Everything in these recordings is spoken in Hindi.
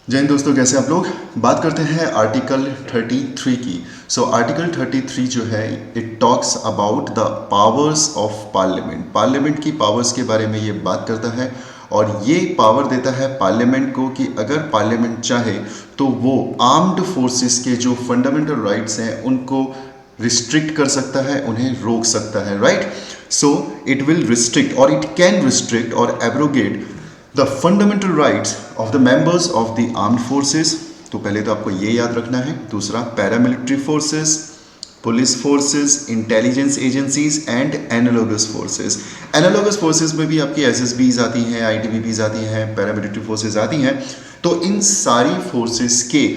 जय हिंद दोस्तों, कैसे आप लोग। बात करते हैं आर्टिकल 33 की। आर्टिकल 33 जो है it talks about the powers of parliament. Parliament की पावर्स के बारे में ये बात करता है और ये पावर देता है पार्लियामेंट को कि अगर पार्लियामेंट चाहे तो वो आर्म्ड फोर्सेस के जो फंडामेंटल राइट्स हैं उनको रिस्ट्रिक्ट कर सकता है, उन्हें रोक सकता है, राइट। इट विल रिस्ट्रिक्ट और इट कैन रिस्ट्रिक्ट और abrogate the fundamental rights of the members of the armed forces. तो पहले तो आपको ये याद रखना है। दूसरा, paramilitary forces, police forces, intelligence agencies and analogous forces. Analogous forces में भी आपकी एसएसबीज आती हैं, आईटीबीपीज आती हैं, पैरामिलिट्री फोर्सेस आती हैं। तो इन सारी फोर्सेस के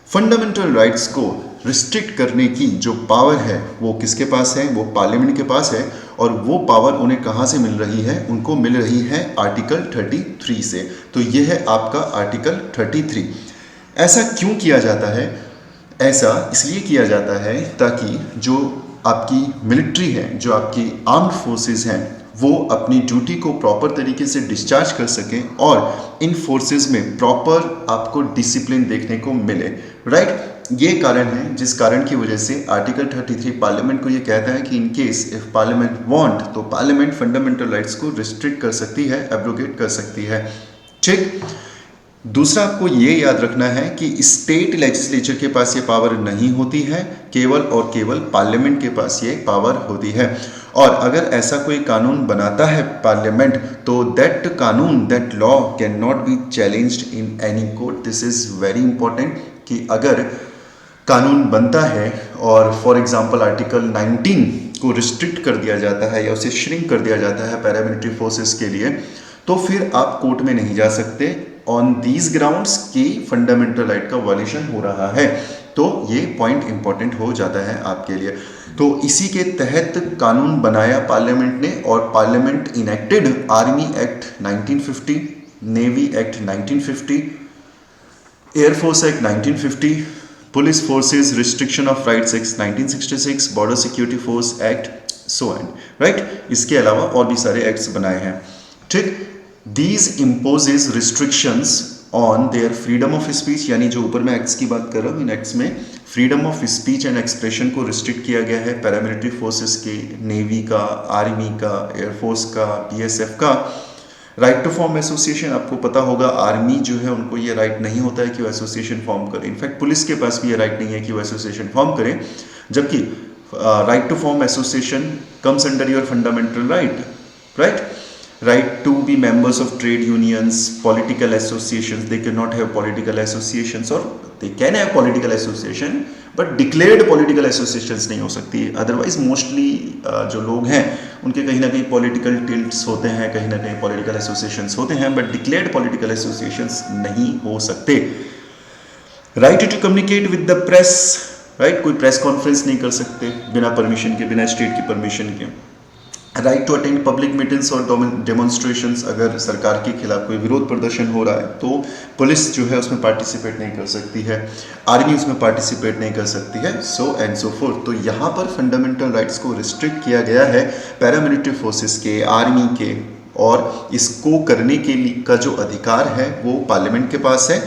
फंडामेंटल राइट्स को रिस्ट्रिक्ट करने की जो पावर है वो किसके पास है? वो पार्लियामेंट के पास है। और वो पावर उन्हें कहाँ से मिल रही है? उनको मिल रही है आर्टिकल 33 से। तो ये है आपका आर्टिकल 33। ऐसा क्यों किया जाता है? ऐसा इसलिए किया जाता है ताकि जो आपकी मिलिट्री है, जो आपकी आर्म्ड फोर्सेस हैं, वो अपनी ड्यूटी को प्रॉपर तरीके से डिस्चार्ज कर सकें और इन फोर्सेस में प्रॉपर आपको डिसिप्लिन देखने को मिले, राइट। ये कारण है जिस कारण की वजह से आर्टिकल 33 पार्लियामेंट को ये कहता है कि in case if parliament want तो पार्लियामेंट फंडामेंटल राइट्स को रिस्ट्रिक्ट कर सकती है, एब्रोगेट कर सकती है, ठीक। दूसरा, आपको ये याद रखना है कि स्टेट लेजिस्लेचर के पास ये पावर नहीं होती है, केवल और केवल पार्लियामेंट के पास ये पावर होती है। और अगर ऐसा कोई कानून बनाता है पार्लियामेंट तो दैट कानून, that law can not B challenged in any court. This is very important कि अगर कानून बनता है और फॉर एग्जांपल आर्टिकल 19 को रिस्ट्रिक्ट कर दिया जाता है या उसे श्रिंक कर दिया जाता है पैरामिलिट्री फोर्सेस के लिए, तो फिर आप कोर्ट में नहीं जा सकते ऑन दीज ग्राउंड्स की फंडामेंटल राइट का वायलेशन हो रहा है। तो ये पॉइंट इंपॉर्टेंट हो जाता है आपके लिए। तो इसी के तहत कानून बनाया पार्लियामेंट ने और parliament enacted army act 1950, navy act 1950, air force act 1950, police forces restriction of rights act 1966, border security force act, so and, right. इसके अलावा और भी सारे एक्ट्स बनाए हैं, ठीक। These imposes restrictions on their freedom of speech, यानी जो ऊपर मैं एक्ट्स की बात कर रहा हूँ, इन एक्ट्स में freedom of speech and expression को रिस्ट्रिक्ट किया गया है पैरामिलिट्री फोर्सेस के, नेवी का, आर्मी का, एयरफोर्स का, बीएसएफ का। राइट टू फॉर्म एसोसिएशन, आपको पता होगा आर्मी जो है उनको ये राइट नहीं होता है कि वो एसोसिएशन फॉर्म करे। इनफैक्ट पुलिस के पास भी ये राइट नहीं है कि वो एसोसिएशन फॉर्म करे, जबकि right to form association comes under your fundamental right, right. Right to be members of trade unions, political associations. They cannot have political associations, or they can have political association, but declared political associations नहीं हो सकती। अदरवाइज मोस्टली जो लोग हैं उनके कहीं ना कहीं पॉलिटिकल टिल्ट्स होते हैं, कहीं ना कहीं पॉलिटिकल एसोसिएशंस होते हैं, बट डिक्लेयर्ड पॉलिटिकल एसोसिएशंस नहीं हो सकते। Right to communicate with the press, right. कोई प्रेस कॉन्फ्रेंस नहीं कर सकते बिना परमिशन के, बिना स्टेट की परमिशन के। Right to attend public meetings और डेमोन्स्ट्रेशंस, अगर सरकार के खिलाफ कोई विरोध प्रदर्शन हो रहा है तो पुलिस जो है उसमें पार्टिसिपेट नहीं कर सकती है, आर्मी उसमें पार्टिसिपेट नहीं कर सकती है, सो एंड सो फोर्थ। तो यहाँ पर फंडामेंटल राइट्स को रिस्ट्रिक्ट किया गया है पैरामिलिट्री फोर्सेस के, आर्मी के, और इसको करने के लिए का जो अधिकार है वो पार्लियामेंट के पास है।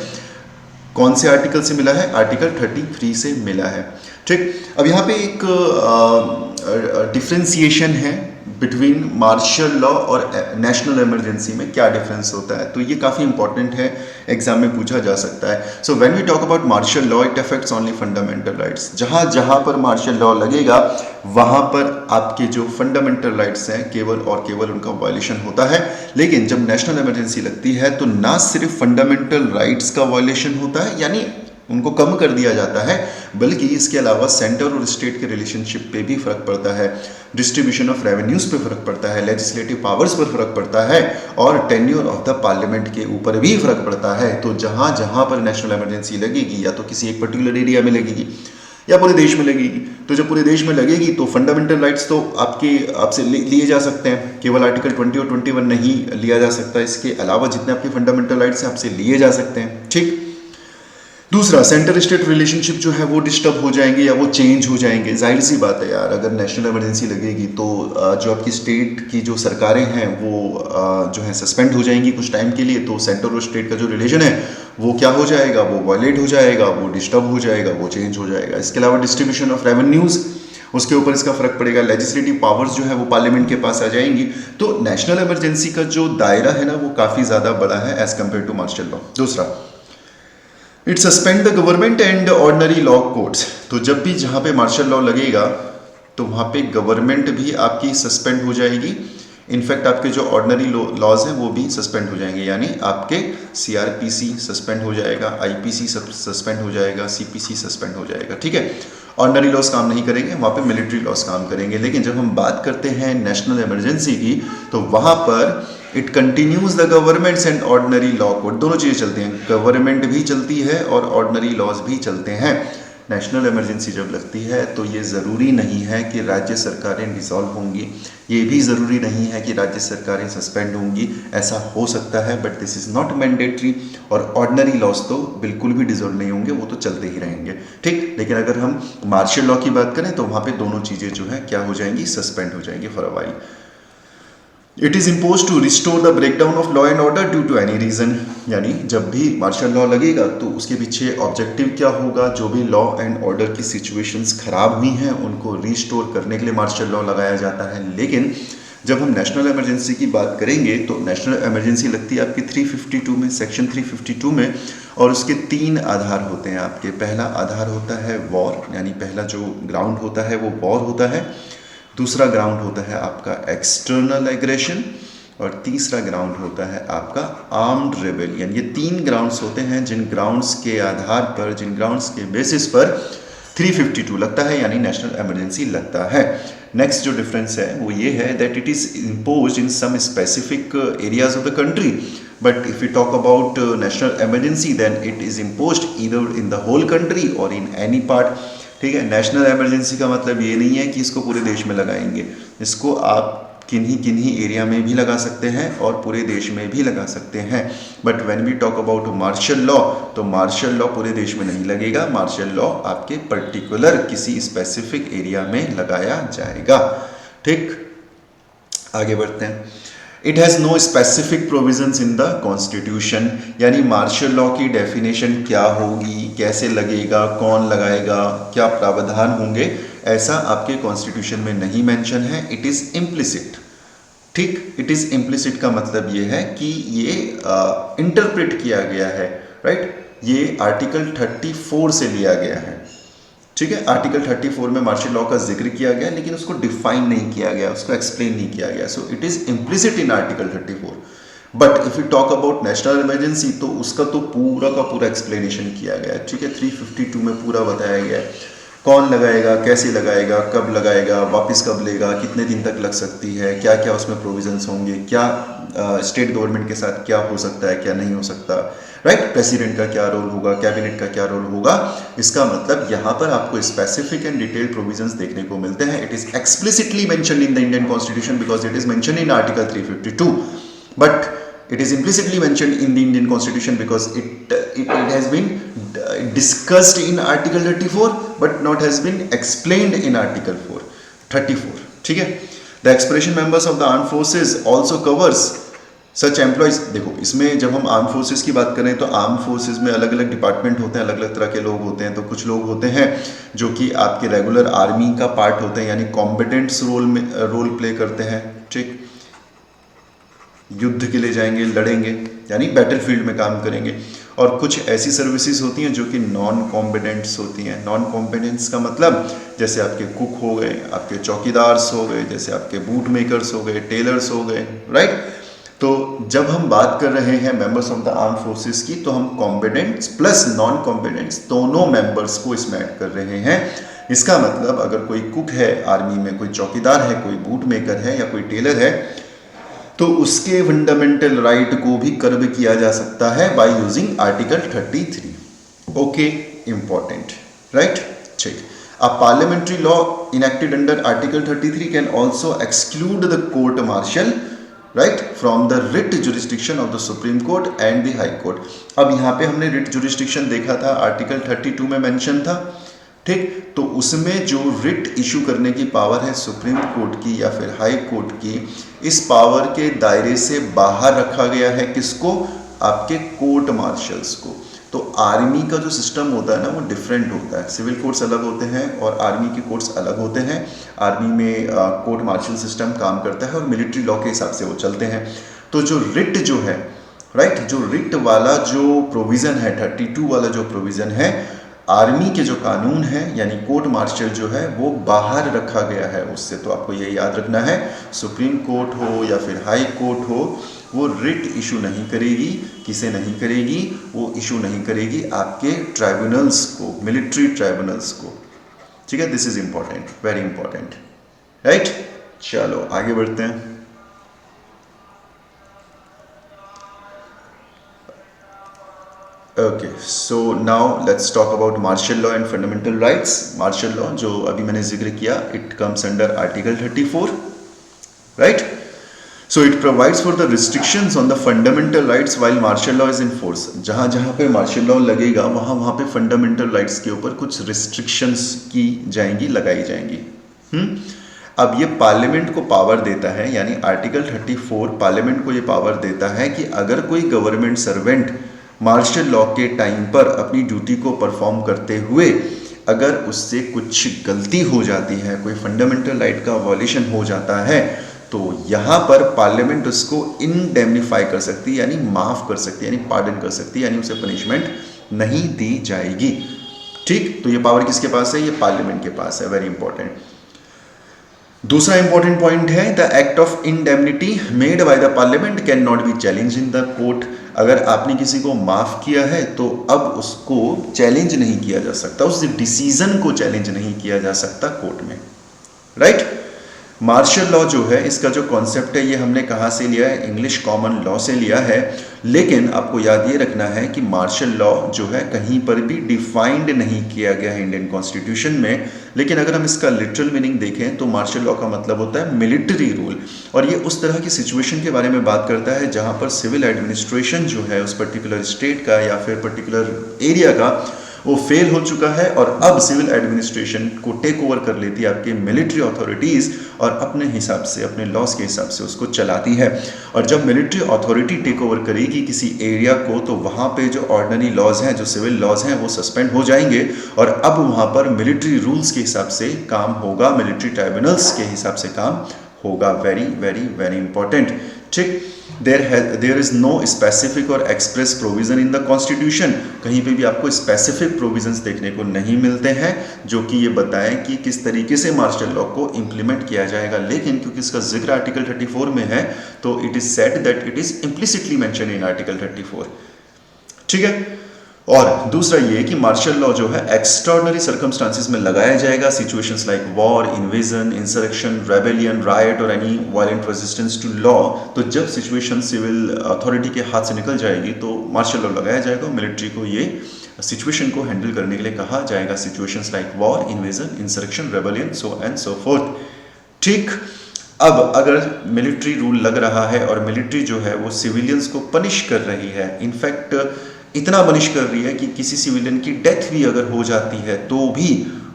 कौन से आर्टिकल से मिला है? आर्टिकल 33 से मिला है, ठीक। अब यहाँ पे एक डिफ्रेंसिएशन है बिटवीन मार्शल लॉ और नेशनल इमरजेंसी में। क्या डिफरेंस होता है? तो ये काफ़ी इंपॉर्टेंट है, एग्जाम में पूछा जा सकता है। So when we talk about martial law, it affects only fundamental rights. जहाँ जहाँ पर मार्शल लॉ लगेगा वहाँ पर आपके जो फंडामेंटल राइट्स हैं केवल और केवल उनका वायलेशन होता है। लेकिन जब नेशनल इमरजेंसी लगती है तो ना सिर्फ फंडामेंटल राइट्स का वायलेशन होता है, यानी उनको कम कर दिया जाता है, बल्कि इसके अलावा सेंटर और स्टेट के रिलेशनशिप पे भी फर्क पड़ता है, डिस्ट्रीब्यूशन ऑफ रेवेन्यूज पे फर्क पड़ता है, लेजिस्लेटिव पावर्स पर फर्क पड़ता है, और टेन्योर ऑफ द पार्लियामेंट के ऊपर भी फर्क पड़ता है। तो जहाँ जहाँ पर नेशनल इमरजेंसी लगेगी, या तो किसी एक पर्टिकुलर एरिया में लगेगी या पूरे देश में लगेगी, तो जब पूरे देश में लगेगी तो फंडामेंटल राइट्स तो आपसे लिए जा सकते हैं, केवल आर्टिकल 20 और 21 नहीं लिया जा सकता, इसके अलावा जितने आपके फंडामेंटल राइट्स हैं आपसे लिए जा सकते हैं, ठीक। दूसरा, सेंटर स्टेट रिलेशनशिप जो है वो डिस्टर्ब हो जाएंगे या वो चेंज हो जाएंगे। जाहिर सी बात है यार, अगर नेशनल इमरजेंसी लगेगी तो जो आपकी स्टेट की जो सरकारें हैं वो जो है सस्पेंड हो जाएंगी कुछ टाइम के लिए, तो सेंटर और स्टेट का जो रिलेशन है वो क्या हो जाएगा, वो वायलेट हो जाएगा, वो डिस्टर्ब हो जाएगा, वो चेंज हो जाएगा। इसके अलावा डिस्ट्रीब्यूशन ऑफ रेवेन्यूज़, उसके ऊपर इसका फर्क पड़ेगा। लेजिस्लेटिव पावर्स जो है वो पार्लियामेंट के पास आ जाएंगी। तो नेशनल इमरजेंसी का जो दायरा है ना वो काफ़ी ज़्यादा बड़ा है as compare to martial law. दूसरा, it suspend the government and ordinary law courts. तो जब भी जहाँ पे मार्शल लॉ लगेगा तो वहाँ पे गवर्नमेंट भी आपकी सस्पेंड हो जाएगी। इनफैक्ट आपके जो ऑर्डिनरी लॉज हैं वो भी सस्पेंड हो जाएंगे, यानी आपके सीआरपीसी सस्पेंड हो जाएगा, आईपीसी सस्पेंड हो जाएगा, सीपीसी सस्पेंड हो जाएगा। ठीक है, ऑर्डिनरी लॉज काम नहीं करेंगे, वहाँ पे मिलिट्री लॉज काम करेंगे। लेकिन जब हम बात करते हैं नेशनल इमरजेंसी की तो वहाँ पर it continues the governments and ordinary law code, दोनों चीज़ें चलती हैं, गवर्नमेंट भी चलती है और ऑर्डिनरी लॉज भी चलते हैं। नेशनल इमरजेंसी जब लगती है तो ये ज़रूरी नहीं है कि राज्य सरकारें डिसॉल्व होंगी, ये भी ज़रूरी नहीं है कि राज्य सरकारें सस्पेंड होंगी। ऐसा हो सकता है but this is not mandatory. और ऑर्डिनरी लॉज तो बिल्कुल भी डिसॉल्व नहीं होंगे, वो तो चलते ही रहेंगे। ठीक, लेकिन अगर हम मार्शल लॉ की बात करें तो वहाँ पे दोनों चीज़ें जो है क्या हो जाएंगी, सस्पेंड हो जाएंगी for a while. It is impose to restore the breakdown of law and order due to any reason, यानी जब भी मार्शल लॉ लगेगा तो उसके पीछे ऑब्जेक्टिव क्या होगा, जो भी लॉ एंड ऑर्डर की सिचुएशंस खराब हुई हैं उनको रिस्टोर करने के लिए मार्शल लॉ लगाया जाता है। लेकिन जब हम नेशनल इमरजेंसी की बात करेंगे तो नेशनल इमरजेंसी लगती है आपकी 352 में, सेक्शन 352 में, और उसके 3 आधार होते हैं आपके। पहला आधार होता है वॉर, यानी पहला जो ग्राउंड होता है वो वॉर होता है। दूसरा ग्राउंड होता है आपका एक्सटर्नल एग्रेशन और तीसरा ग्राउंड होता है आपका आर्म्ड रेबेलियन। ये 3 ग्राउंड्स होते हैं जिन ग्राउंड्स के आधार पर, जिन ग्राउंड्स के बेसिस पर 352 लगता है, यानी नेशनल इमरजेंसी लगता है। नेक्स्ट जो डिफरेंस है वो ये है that it is imposed in some specific areas of the country, but if you talk about national emergency then it is imposed either in the whole country और इन एनी पार्ट। ठीक है, नेशनल इमरजेंसी का मतलब ये नहीं है कि इसको पूरे देश में लगाएंगे, इसको आप किन्हीं एरिया में भी लगा सकते हैं और पूरे देश में भी लगा सकते हैं। But when we talk about martial law तो मार्शल लॉ पूरे देश में नहीं लगेगा, मार्शल लॉ आपके पर्टिकुलर किसी स्पेसिफिक एरिया में लगाया जाएगा। ठीक, आगे बढ़ते हैं। It has no specific provisions in the constitution, यानी मार्शल लॉ की डेफिनेशन क्या होगी, कैसे लगेगा, कौन लगाएगा, क्या प्रावधान होंगे, ऐसा आपके कॉन्स्टिट्यूशन में नहीं मेंशन है। It is implicit. ठीक, इट इज़ इम्प्लिसिट का मतलब ये है कि ये इंटरप्रेट किया गया है, राइट। ये आर्टिकल 34 से लिया गया है। ठीक है, आर्टिकल 34 में मार्शल लॉ का जिक्र किया गया लेकिन उसको डिफाइन नहीं किया गया, उसको एक्सप्लेन नहीं किया गया। So it is implicit in article 34। But if you talk about national emergency तो उसका तो पूरा का पूरा एक्सप्लेनेशन किया गया है। ठीक है, 352 में पूरा बताया गया है कौन लगाएगा, कैसे लगाएगा, कब लगाएगा, वापस कब लेगा, कितने दिन तक लग सकती है, क्या क्या उसमें प्रोविजंस होंगे, क्या स्टेट गवर्नमेंट के साथ क्या हो सकता है, क्या नहीं हो सकता, राइट। प्रेसिडेंट का क्या रोल होगा, कैबिनेट का क्या रोल होगा। इसका मतलब यहाँ पर आपको स्पेसिफिक एंड डिटेल्ड प्रोविजंस देखने को मिलते हैं। It is explicitly mentioned in the Indian constitution because it is mentioned in article 352, but it is implicitly mentioned in the Indian Constitution because it has been discussed in Article 34 but not has been explained in Article 34. ठीक है, the expression members of the armed forces also covers such employees। देखो, इसमें जब हम आर्म फोर्सेस की बात करें तो आर्म फोर्सेस में अलग अलग डिपार्टमेंट होते हैं, अलग अलग तरह के लोग होते हैं। तो कुछ लोग होते हैं जो कि आपके रेगुलर आर्मी का पार्ट होते हैं, यानी कॉम्बिटेंट्स रोल प्ले करते हैं। ठीक, युद्ध के लिए जाएंगे, लड़ेंगे, यानी बैटलफील्ड में काम करेंगे। और कुछ ऐसी सर्विसेज होती हैं जो कि नॉन कॉम्पिटेंट्स होती हैं। नॉन कॉम्पिटेंट्स का मतलब जैसे आपके कुक हो गए, आपके चौकीदार्स हो गए, जैसे आपके बूट मेकर्स हो गए, टेलर्स हो गए, राइट। तो जब हम बात कर रहे हैं members of the arm forces की तो हम कॉम्पिटेंट्स प्लस नॉन कॉम्पिटेंट्स दोनों मेंबर्स को इसमें ऐड कर रहे हैं। इसका मतलब अगर कोई कुक है आर्मी में, कोई चौकीदार है, कोई बूट मेकर है या कोई टेलर है तो उसके फंडामेंटल राइट को भी कर्ब किया जा सकता है by using article 33। Okay, important, right. ठीक, a parliamentary law enacted under article 33 can also exclude the court martial, right, from the writ jurisdiction of the Supreme Court and the High Court. अब यहाँ पे हमने रिट जुरिस्डिक्शन देखा था, आर्टिकल 32 में मेंशन था। ठीक, तो उसमें जो रिट इशू करने की पावर है सुप्रीम कोर्ट की या फिर हाई कोर्ट की, इस पावर के दायरे से बाहर रखा गया है किसको, आपके कोर्ट मार्शल्स को। तो आर्मी का जो सिस्टम होता है ना वो डिफरेंट होता है, सिविल कोर्ट्स अलग होते हैं और आर्मी के कोर्ट्स अलग होते हैं। आर्मी में कोर्ट मार्शल सिस्टम काम करता है और मिलिट्री लॉ के हिसाब से वो चलते हैं। तो जो रिट जो है राइट, जो रिट वाला जो प्रोविज़न है 32 वाला जो प्रोविज़न है, आर्मी के जो कानून है यानी कोर्ट मार्शल जो है वो बाहर रखा गया है उससे। तो आपको ये याद रखना है, सुप्रीम कोर्ट हो या फिर हाई कोर्ट हो, वो रिट इशू नहीं करेगी। किसे नहीं करेगी? वो इशू नहीं करेगी आपके ट्राइब्यूनल्स को, मिलिट्री ट्राइब्यूनल्स को। ठीक है, this is important, very important, right. चलो आगे बढ़ते हैं। Okay, so now let's talk about martial law and fundamental rights. Martial law जो अभी मैंने जिक्र किया, it comes under article 34, right. So it provides for the restrictions on the fundamental rights while martial law is in force. जहाँ जहाँ पे मार्शल लॉ लगेगा वहाँ वहाँ पे फंडामेंटल राइट्स के ऊपर कुछ रिस्ट्रिक्शंस की जाएंगी, लगाई जाएंगी। अब ये पार्लियामेंट को पावर देता है, यानी आर्टिकल 34 पार्लियामेंट को ये पावर देता है कि अगर कोई गवर्नमेंट सर्वेंट मार्शल लॉ के टाइम पर अपनी ड्यूटी को परफॉर्म करते हुए अगर उससे कुछ गलती हो जाती है, कोई फंडामेंटल राइट का वॉल्यूशन हो जाता है, तो यहाँ पर पार्लियामेंट उसको इंडेमनीफाई कर सकती है, यानी माफ़ कर सकती है, यानी पार्डन कर सकती है, यानी उसे पनिशमेंट नहीं दी जाएगी। ठीक, तो ये पावर किसके पास है? ये पार्लियामेंट के पास है, वेरी इंपॉर्टेंट। दूसरा इंपॉर्टेंट पॉइंट है, the act of indemnity made by the parliament can not be challenge in the court. अगर आपने किसी को माफ़ किया है तो अब उसको चैलेंज नहीं किया जा सकता, उस डिसीजन को चैलेंज नहीं किया जा सकता कोर्ट में, राइट। मार्शल लॉ जो है, इसका जो कॉन्सेप्ट है ये हमने कहाँ से लिया है? इंग्लिश कॉमन लॉ से लिया है। लेकिन आपको याद ये रखना है कि मार्शल लॉ जो है कहीं पर भी डिफाइंड नहीं किया गया है इंडियन कॉन्स्टिट्यूशन में। लेकिन अगर हम इसका लिटरल मीनिंग देखें तो मार्शल लॉ का मतलब होता है मिलिट्री रूल, और ये उस तरह की सिचुएशन के बारे में बात करता है जहाँ पर सिविल एडमिनिस्ट्रेशन जो है उस पर्टिकुलर स्टेट का या फिर पर्टिकुलर एरिया का वो फेल हो चुका है और अब सिविल एडमिनिस्ट्रेशन को टेक ओवर कर लेती है आपकी मिलिट्री अथॉरिटीज़ और अपने हिसाब से, अपने लॉज के हिसाब से उसको चलाती है। और जब मिलिट्री अथॉरिटी टेक ओवर करेगी किसी एरिया को तो वहाँ पे जो ऑर्डिनरी लॉज हैं, जो सिविल लॉज हैं, वो सस्पेंड हो जाएंगे और अब वहाँ पर मिलिट्री रूल्स के हिसाब से काम होगा, मिलिट्री ट्राइब्यूनल्स के हिसाब से काम होगा। Very very very important. ठीक, देयर इज नो स्पेसिफिक और express provision in the constitution. कहीं पे भी आपको स्पेसिफिक प्रोविजंस देखने को नहीं मिलते हैं जो कि ये बताएं कि किस तरीके से मार्शल लॉ को इम्प्लीमेंट किया जाएगा। लेकिन क्योंकि इसका जिक्र आर्टिकल 34 में है तो it is said that it is implicitly mention in article 34। ठीक है, और दूसरा ये कि मार्शल लॉ जो है एक्स्ट्राऑर्डिनरी सर्कमस्टांसिस में लगाया जाएगा, situations like war, invasion, insurrection, rebellion, right और any violent resistance to law. तो जब सिचुएशन सिविल अथॉरिटी के हाथ से निकल जाएगी तो मार्शल लॉ लगाया जाएगा, मिलिट्री को ये सिचुएशन को हैंडल करने के लिए कहा जाएगा, situations like war, invasion, insurrection, rebellion, so and so fourth. ठीक, अब अगर मिलिट्री रूल लग रहा है और मिलिट्री जो है वो सिविलियंस को पनिश कर रही है, इनफैक्ट इतना पनिश कर रही है कि किसी सिविलियन की डेथ भी अगर हो जाती है तो भी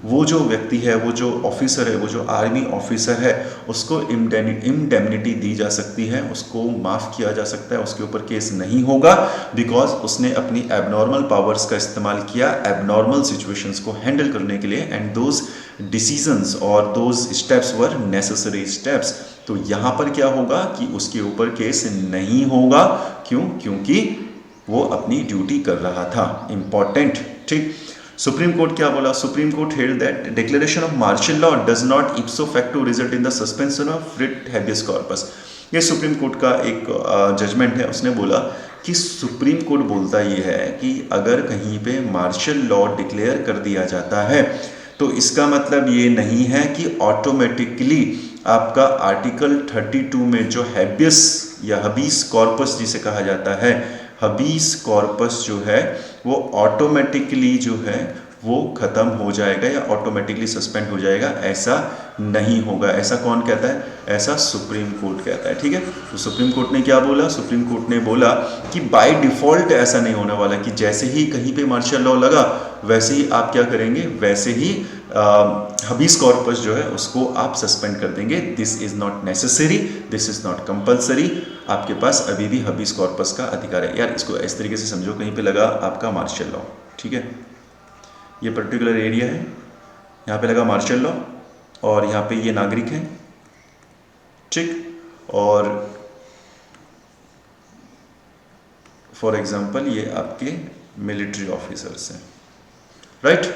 वो जो व्यक्ति है, वो जो ऑफिसर है, वो जो आर्मी ऑफिसर है, उसको इंडेमनिटी दी जा सकती है, उसको माफ़ किया जा सकता है, उसके ऊपर केस नहीं होगा बिकॉज उसने अपनी एबनॉर्मल पावर्स का इस्तेमाल किया एबनॉर्मल सिचुएशंस को हैंडल करने के लिए, एंड दोज डिसीजंस और those steps were necessary steps. तो यहाँ पर क्या होगा कि उसके ऊपर केस नहीं होगा। क्यों? क्योंकि वो अपनी ड्यूटी कर रहा था। इंपॉर्टेंट। ठीक, सुप्रीम कोर्ट क्या बोला? Supreme Court held that declaration of martial law does not ipso facto result in the suspension of writ habeas corpus. ये सुप्रीम कोर्ट का एक जजमेंट है। उसने बोला कि सुप्रीम कोर्ट बोलता ये है कि अगर कहीं पे मार्शल लॉ डिक्लेयर कर दिया जाता है तो इसका मतलब ये नहीं है कि ऑटोमेटिकली आपका आर्टिकल 32 में जो हैबियस या हबीस कॉर्पस जिसे कहा जाता है, हबीस कॉर्पस जो है वो ऑटोमेटिकली जो है वो ख़त्म हो जाएगा या ऑटोमेटिकली सस्पेंड हो जाएगा, ऐसा नहीं होगा। ऐसा कौन कहता है? ऐसा सुप्रीम कोर्ट कहता है। ठीक है, तो सुप्रीम कोर्ट ने क्या बोला? सुप्रीम कोर्ट ने बोला कि बाय डिफ़ॉल्ट ऐसा नहीं होने वाला कि जैसे ही कहीं पे मार्शल लॉ लगा वैसे ही आप क्या करेंगे, वैसे ही हबीस कॉर्पस जो है उसको आप सस्पेंड कर देंगे। This is not necessary, this is not compulsory, आपके पास अभी भी हबीस कॉर्पस का अधिकार है। यार इसको इस तरीके से समझो, कहीं पे लगा आपका मार्शल लॉ, ठीक है, ये पर्टिकुलर एरिया है, यहाँ पे लगा मार्शल लॉ और यहाँ पे ये नागरिक हैं, ठीक, और फॉर एग्जाम्पल ये आपके मिलिट्री ऑफिसर्स हैं, राइट।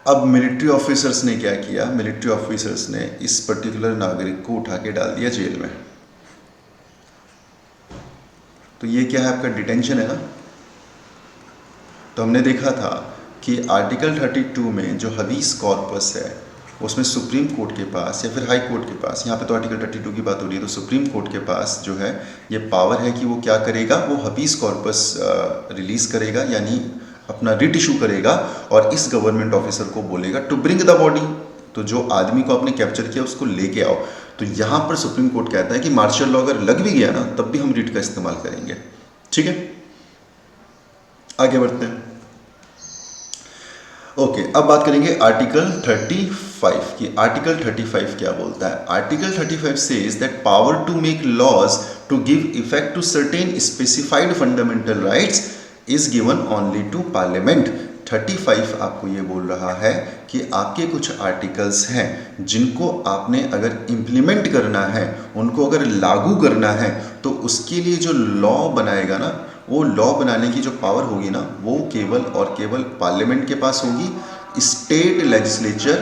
अब मिलिट्री ऑफिसर्स ने क्या किया, मिलिट्री ऑफिसर्स ने इस पर्टिकुलर नागरिक को उठा के डाल दिया जेल में। तो ये क्या है, आपका डिटेंशन है ना। तो हमने देखा था कि आर्टिकल 32 में जो हबीस कॉर्पस है उसमें सुप्रीम कोर्ट के पास या फिर हाई कोर्ट के पास, यहाँ पे तो आर्टिकल 32 की बात हो रही है, तो सुप्रीम कोर्ट के पास जो है ये पावर है कि वो क्या करेगा, वो हबीस कॉर्पस रिलीज करेगा, यानी अपना रिट इशू करेगा और इस गवर्नमेंट ऑफिसर को बोलेगा टू ब्रिंग द बॉडी, तो जो आदमी को आपने कैप्चर किया उसको लेके आओ। तो यहाँ पर सुप्रीम कोर्ट कहता है कि मार्शल लॉ अगर लग भी गया ना तब भी हम रिट का इस्तेमाल करेंगे, ठीक है। आगे बढ़ते हैं। ओके, अब बात करेंगे आर्टिकल 35 की। आर्टिकल 35 क्या बोलता है? Article 35 says that power to make laws to give effect to certain specified fundamental rights is given only to parliament. 35 आपको ये बोल रहा है कि आपके कुछ आर्टिकल्स हैं जिनको आपने अगर इम्प्लीमेंट करना है, उनको अगर लागू करना है, तो उसके लिए जो लॉ बनाएगा ना, वो लॉ बनाने की जो पावर होगी ना, वो केवल और केवल पार्लियामेंट के पास होगी। स्टेट लेजिस्लेचर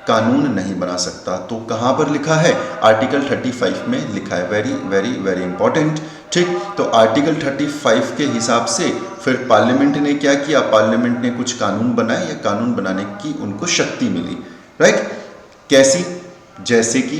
कानून नहीं बना सकता। तो कहाँ पर लिखा है? आर्टिकल 35 में लिखा है। वेरी वेरी वेरी इंपॉर्टेंट, ठीक। तो आर्टिकल 35 के हिसाब से फिर पार्लियामेंट ने क्या किया? पार्लियामेंट ने कुछ कानून बनाए या कानून बनाने की उनको शक्ति मिली, राइट। कैसी? जैसे कि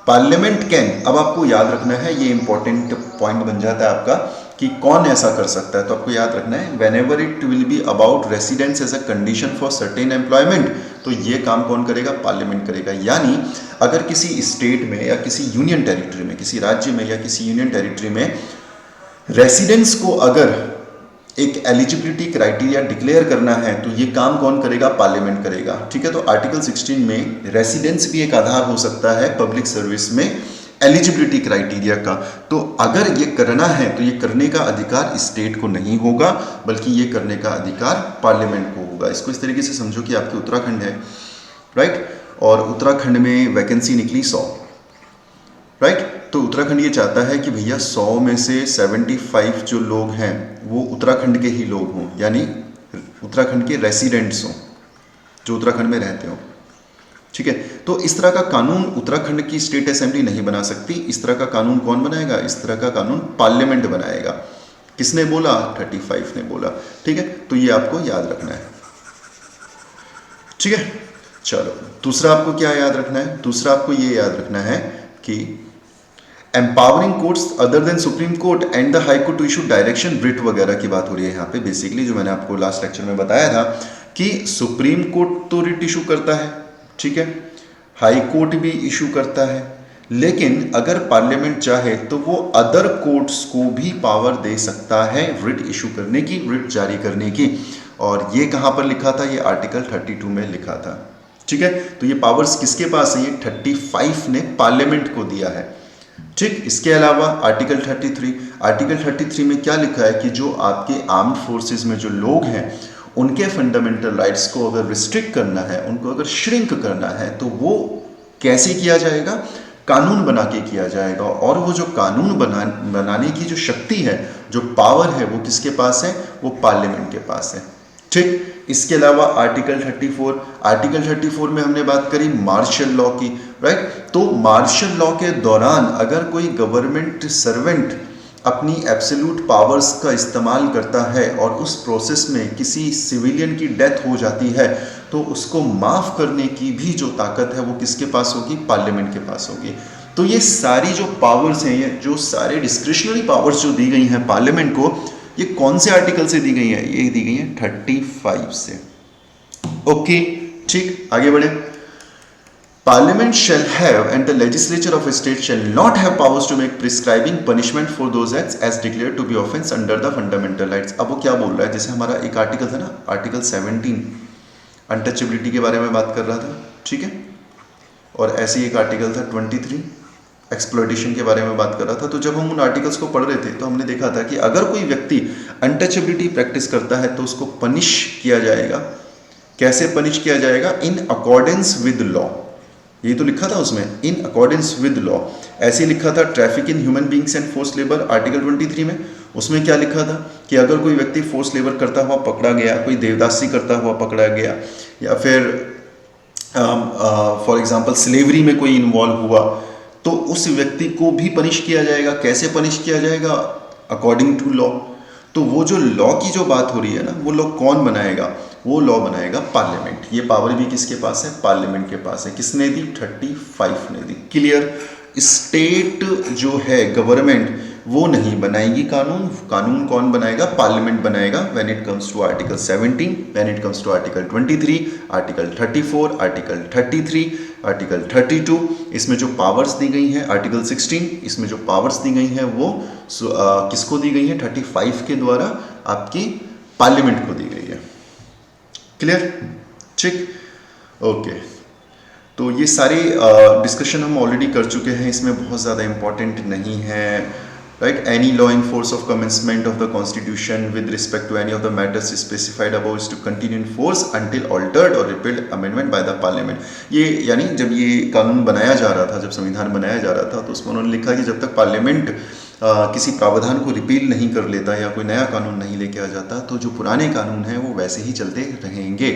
पार्लियामेंट कैन, अब आपको याद रखना है, ये इंपॉर्टेंट पॉइंट बन जाता है आपका कि कौन ऐसा कर सकता है। तो आपको याद रखना है whenever it will be about residence as a condition for certain employment, तो ये काम कौन करेगा? पार्लियामेंट करेगा। यानी अगर किसी स्टेट में या किसी यूनियन टेरिटरी में, किसी राज्य में या किसी यूनियन टेरिटरी में रेसिडेंस को अगर एक एलिजिबिलिटी क्राइटेरिया डिक्लेयर करना है, तो ये काम कौन करेगा? पार्लियामेंट करेगा, ठीक है। तो आर्टिकल 16 में रेसिडेंस भी एक आधार हो सकता है पब्लिक सर्विस में एलिजिबिलिटी क्राइटेरिया का। तो अगर ये करना है तो ये करने का अधिकार स्टेट को नहीं होगा, बल्कि ये करने का अधिकार पार्लियामेंट को होगा। इसको इस तरीके से समझो कि आपके उत्तराखंड है, राइट, और उत्तराखंड में वैकेंसी निकली 100, राइट। तो उत्तराखंड ये चाहता है कि भैया 100 में से 75 जो लोग हैं वो उत्तराखंड के ही लोग हों, यानी उत्तराखंड के रेसिडेंट्स हों, जो उत्तराखंड में रहते हों, ठीक है। तो इस तरह का कानून उत्तराखंड की स्टेट असेंबली नहीं बना सकती। इस तरह का कानून कौन बनाएगा? इस तरह का कानून पार्लियामेंट बनाएगा। किसने बोला? 35 ने बोला, ठीक है। तो ये आपको याद रखना है, ठीक है। चलो, दूसरा आपको क्या याद रखना है? दूसरा आपको ये याद रखना है कि empowering courts other than Supreme Court and the High Court to issue direction, writ वगैरह की बात हो रही है यहाँ पे। बेसिकली जो मैंने आपको लास्ट लेक्चर में बताया था कि सुप्रीम कोर्ट तो रिट इशू करता है, ठीक है, हाई कोर्ट भी इशू करता है, लेकिन अगर पार्लियामेंट चाहे तो वो अदर कोर्ट्स को भी पावर दे सकता है रिट इशू करने की, रिट जारी करने की। और ये कहाँ पर लिखा था? ये आर्टिकल 32 में लिखा था, ठीक है। तो ये पावर्स किसके पास है? ये 35 ने पार्लियामेंट को दिया है, ठीक। इसके अलावा आर्टिकल 33 में क्या लिखा है कि जो आपके आर्म्ड फोर्सेस में जो लोग हैं उनके फंडामेंटल राइट्स को अगर रिस्ट्रिक्ट करना है, उनको अगर श्रिंक करना है, तो वो कैसे किया जाएगा? कानून बना के किया जाएगा। और वो जो कानून बनाने की जो शक्ति है, जो पावर है, वो किसके पास है? वो पार्लियामेंट के पास है, ठीक। इसके अलावा आर्टिकल 34 में हमने बात करी मार्शल लॉ की, राइट। तो मार्शल लॉ के दौरान अगर कोई गवर्नमेंट सर्वेंट अपनी एब्सोल्यूट पावर्स का इस्तेमाल करता है और उस प्रोसेस में किसी सिविलियन की डेथ हो जाती है, तो उसको माफ़ करने की भी जो ताकत है वो किसके पास होगी? पार्लियामेंट के पास होगी। तो ये सारी जो पावर्स हैं, ये जो सारे डिस्क्रिशनरी पावर्स जो दी गई हैं पार्लियामेंट को, ये कौन से आर्टिकल से दी गई है? ये दी गई है 35 से, ओके, ठीक। आगे बढ़े। Parliament shall have and the legislature of a state shall not have powers to make prescribing punishment for those acts as declared to be offense under the fundamental rights। अब वो क्या बोल रहा है? जैसे हमारा एक आर्टिकल था ना, आर्टिकल अनटचेबिलिटी के बारे में बात कर रहा था, ठीक है। और ऐसे ही एक आर्टिकल था 23, एक्सप्लॉयटेशन के बारे में बात कर रहा था। तो जब हम उन आर्टिकल्स को पढ़ रहे थे तो हमने देखा था कि अगर कोई व्यक्ति अनटचेबिलिटी प्रैक्टिस करता है तो उसको पनिश किया जाएगा। कैसे पनिश किया जाएगा? In accordance with law. ये तो लिखा था उसमें, इन अकॉर्डेंस विद लॉ। ऐसे लिखा था traffic in human beings and force labour article 23 में। उसमें क्या लिखा था कि अगर कोई व्यक्ति फोर्स लेबर करता हुआ पकड़ा गया, कोई देवदासी करता हुआ पकड़ा गया, या फिर फॉर एग्जाम्पल स्लेवरी में कोई इन्वॉल्व हुआ, तो उस व्यक्ति को भी पनिश किया जाएगा। कैसे पनिश किया जाएगा? According to law. तो वो जो लॉ की जो बात हो रही है ना, वो लॉ कौन बनाएगा? वो लॉ बनाएगा पार्लियामेंट। ये पावर भी किसके पास है? पार्लियामेंट के पास है। किसने दी? 35 ने दी। क्लियर? स्टेट जो है गवर्नमेंट वो नहीं बनाएगी कानून। कानून कौन बनाएगा? पार्लियामेंट बनाएगा। When it comes to article 17, when it comes to article 23, article 34, article 33, article 32, इसमें जो पावर्स दी गई हैं, आर्टिकल 16, इसमें जो पावर्स दी गई हैं वो किसको दी गई है? 35 के द्वारा आपकी पार्लियामेंट को दी गई है। क्लियर? ठीक, ओके। तो ये सारे डिस्कशन हम ऑलरेडी कर चुके हैं, इसमें बहुत ज़्यादा इंपॉर्टेंट नहीं है। Right? Any law in force of commencement of the constitution with respect to any of the matters specified about is to continue in force until altered or repealed amendment by the parliament. ये यानी जब ये कानून बनाया जा रहा था, जब संविधान बनाया जा रहा था, तो उसमें उन्होंने लिखा कि जब तक पार्लियामेंट किसी प्रावधान को रिपील नहीं कर लेता या कोई नया कानून नहीं लेके आ जाता, तो जो पुराने कानून हैं वो वैसे ही चलते रहेंगे।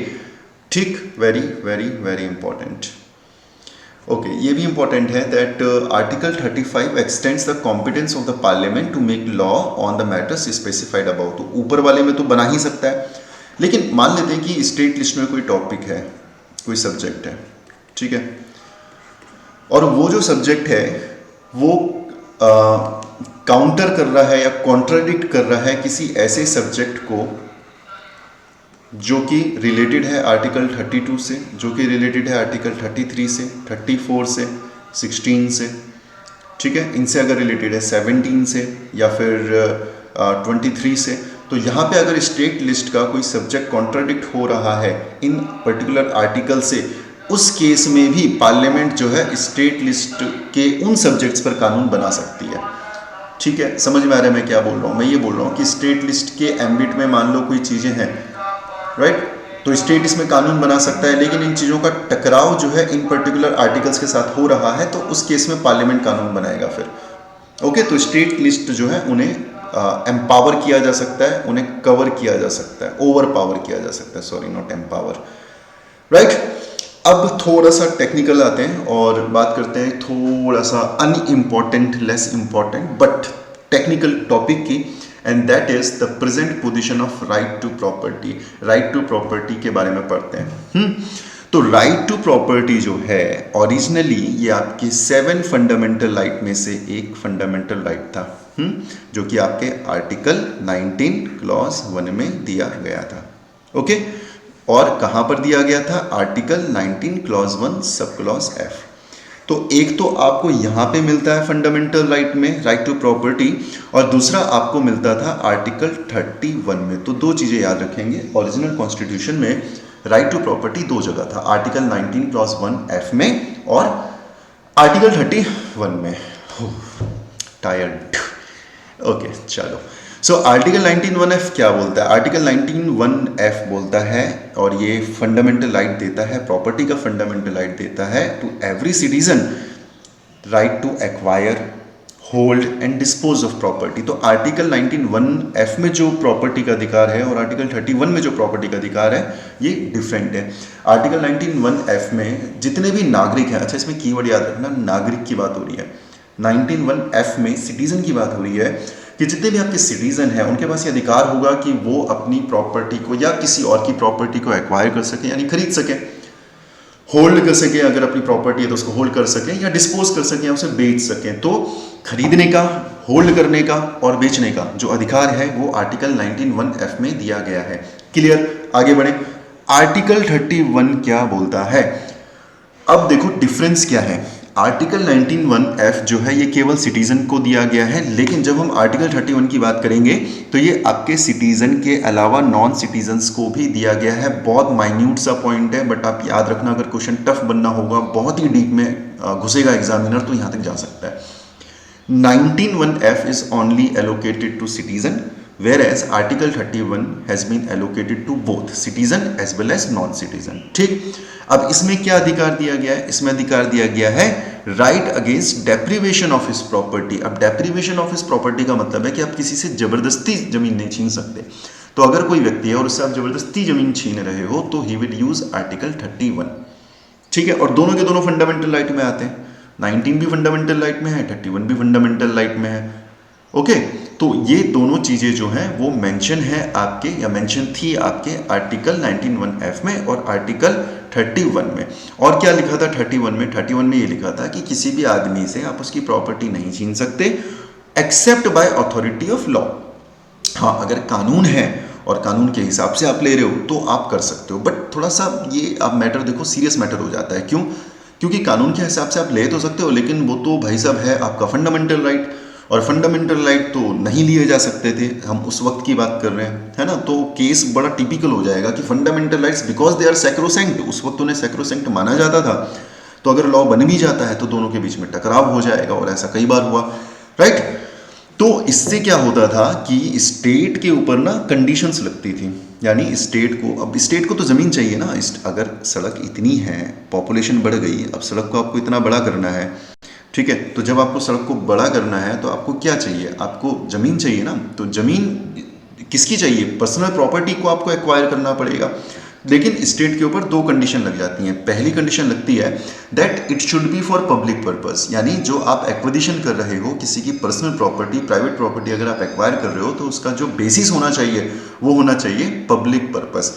ठीक? Very very very important. Okay, ये भी इंपॉर्टेंट है that article 35 extends the competence of the parliament to make law on the matters specified about. तो ऊपर वाले में तो बना ही सकता है, लेकिन मान लेते हैं कि स्टेट लिस्ट में कोई टॉपिक है, कोई सब्जेक्ट है, ठीक है, और वो जो सब्जेक्ट है वो काउंटर कर रहा है या कॉन्ट्राडिक्ट कर रहा है किसी ऐसे सब्जेक्ट को जो कि रिलेटेड है आर्टिकल 32 से, जो कि रिलेटेड है आर्टिकल 33 से, 34 से, 16 से, ठीक है, इनसे अगर रिलेटेड है 17 से या फिर 23 से, तो यहाँ पे अगर स्टेट लिस्ट का कोई सब्जेक्ट कॉन्ट्राडिक्ट हो रहा है इन पर्टिकुलर आर्टिकल से, उस केस में भी पार्लियामेंट जो है स्टेट लिस्ट के उन सब्जेक्ट्स पर कानून बना सकती है। ठीक है, समझ में आ रहा है मैं क्या बोल रहा हूँ? मैं ये बोल रहा हूँ कि स्टेट लिस्ट के एम्बिट में मान लो कोई चीज़ें हैं, राइट, तो स्टेट इसमें कानून बना सकता है, लेकिन इन चीज़ों का टकराव जो है इन पर्टिकुलर आर्टिकल्स के साथ हो रहा है, तो उस केस में पार्लियामेंट कानून बनाएगा फिर। ओके, तो स्टेट लिस्ट जो है उन्हें एम्पावर किया जा सकता है, उन्हें कवर किया जा सकता है, ओवर पावर किया जा सकता है, सॉरी नॉट एम्पावर, राइट। अब थोड़ा सा टेक्निकल आते हैं और बात करते हैं थोड़ा सा unimportant, less important but technical topic की, and that is the present position of right to property. Right to property के बारे में पढ़ते हैं। तो राइट टू प्रॉपर्टी जो है ओरिजिनली ये आपके 7 फंडामेंटल राइट में से एक फंडामेंटल राइट था, जो कि आपके आर्टिकल 19 क्लॉज 1 में दिया गया था। ओके, और कहाँ पर दिया गया था? Article 19 clause 1 sub clause F. तो एक तो आपको यहाँ पे मिलता है फंडामेंटल राइट में राइट टू प्रॉपर्टी, और दूसरा आपको मिलता था आर्टिकल 31 में। तो दो चीज़ें याद रखेंगे, ओरिजिनल कॉन्स्टिट्यूशन में राइट टू प्रॉपर्टी दो जगह था, आर्टिकल 19 क्लॉज 1 एफ में और आर्टिकल 31 में। टायर्ड। ओके, चलो। सो आर्टिकल 19(1)(f) क्या बोलता है? आर्टिकल 19(1)(f) बोलता है, और ये फंडामेंटल राइट देता है, प्रॉपर्टी का फंडामेंटल राइट देता है to every citizen right to acquire, hold and dispose of property. तो आर्टिकल 19(1)(f) में जो प्रॉपर्टी का अधिकार है और आर्टिकल 31 में जो प्रॉपर्टी का अधिकार है ये डिफरेंट है। आर्टिकल 19(1)(f) में जितने भी नागरिक हैं, अच्छा इसमें कीवर्ड याद रखना, नागरिक की बात हो रही है। 19(1)(f) में सिटीजन की बात हो रही है कि जितने भी आपके सिटीजन हैं उनके पास ये अधिकार होगा कि वो अपनी प्रॉपर्टी को या किसी और की प्रॉपर्टी को एक्वायर कर सकें, यानी खरीद सकें, होल्ड कर सकें, अगर अपनी प्रॉपर्टी है तो उसको होल्ड कर सकें, या डिस्पोज कर सकें, या उसे बेच सकें। तो खरीदने का, होल्ड करने का और बेचने का जो अधिकार है वो आर्टिकल 19(1)(f) में दिया गया है। क्लियर? आगे बढ़े। आर्टिकल 31 क्या बोलता है? अब देखो डिफरेंस क्या है। आर्टिकल 19(1)(f) जो है ये केवल सिटीजन को दिया गया है, लेकिन जब हम आर्टिकल 31 की बात करेंगे तो ये आपके सिटीजन के अलावा नॉन सिटीजन्स को भी दिया गया है। बहुत माइन्यूट सा पॉइंट है, बट आप याद रखना, अगर क्वेश्चन टफ बनना होगा, बहुत ही डीप में घुसेगा एग्जामिनर, तो यहाँ तक जा सकता है। 19(1)(f) is only allocated to citizen, whereas Article 31 has been allocated to both citizen as well as non-citizen। ठीक, अब इसमें क्या अधिकार दिया गया है? इसमें अधिकार दिया गया है right against deprivation of his property. अब डेप्रीवेशन ऑफ हिज प्रॉपर्टी का मतलब है कि आप किसी से जबरदस्ती जमीन नहीं छीन सकते। तो अगर कोई व्यक्ति है और उससे आप जबरदस्ती जमीन छीन रहे हो तो ही विल यूज आर्टिकल 31। ठीक है, और दोनों के दोनों फंडामेंटल राइट में आते हैं। 19 भी फंडामेंटल राइट में है, 31 भी फंडामेंटल राइट में है। ओके, तो ये दोनों चीजें जो हैं वो मेंशन है आपके, या मेंशन थी आपके आर्टिकल 19(1)(f) में और आर्टिकल 31 में। और क्या लिखा था 31 में? 31 में ये लिखा था कि किसी भी आदमी से आप उसकी प्रॉपर्टी नहीं छीन सकते accept by authority of law. हाँ, अगर कानून है और कानून के हिसाब से आप ले रहे हो तो आप कर सकते हो, बट थोड़ा सा ये आप मैटर देखो, सीरियस मैटर हो जाता है। क्यों? क्योंकि कानून के हिसाब से आप ले तो सकते हो, लेकिन वो तो भाई साहब है आपका फंडामेंटल राइट, और फंडामेंटल राइट तो नहीं लिए जा सकते थे। हम उस वक्त की बात कर रहे हैं, है ना? तो केस बड़ा टिपिकल हो जाएगा कि fundamental rights because they are sacrosanct, उस वक्त उन्हें सैक्रोसैंक्ट माना जाता था, तो अगर लॉ बन भी जाता है तो दोनों के बीच में टकराव हो जाएगा, और ऐसा कई बार हुआ, राइट? तो इससे क्या होता था कि स्टेट के ऊपर ना कंडीशंस लगती थी, यानी स्टेट को, अब स्टेट को तो ज़मीन चाहिए ना। अगर सड़क इतनी है, पॉपुलेशन बढ़ गई, अब सड़क को आपको इतना बड़ा करना है, ठीक है, तो जब आपको सड़क को बड़ा करना है तो आपको क्या चाहिए? आपको ज़मीन चाहिए ना। तो ज़मीन किसकी चाहिए? पर्सनल प्रॉपर्टी को आपको एक्वायर करना पड़ेगा। लेकिन स्टेट के ऊपर दो कंडीशन लग जाती हैं। पहली कंडीशन लगती है that it should be for public purpose, यानी जो आप एक्विजिशन कर रहे हो किसी की पर्सनल प्रॉपर्टी, प्राइवेट प्रॉपर्टी अगर आप एक्वायर कर रहे हो तो उसका जो बेसिस होना चाहिए वो होना चाहिए पब्लिक पर्पस,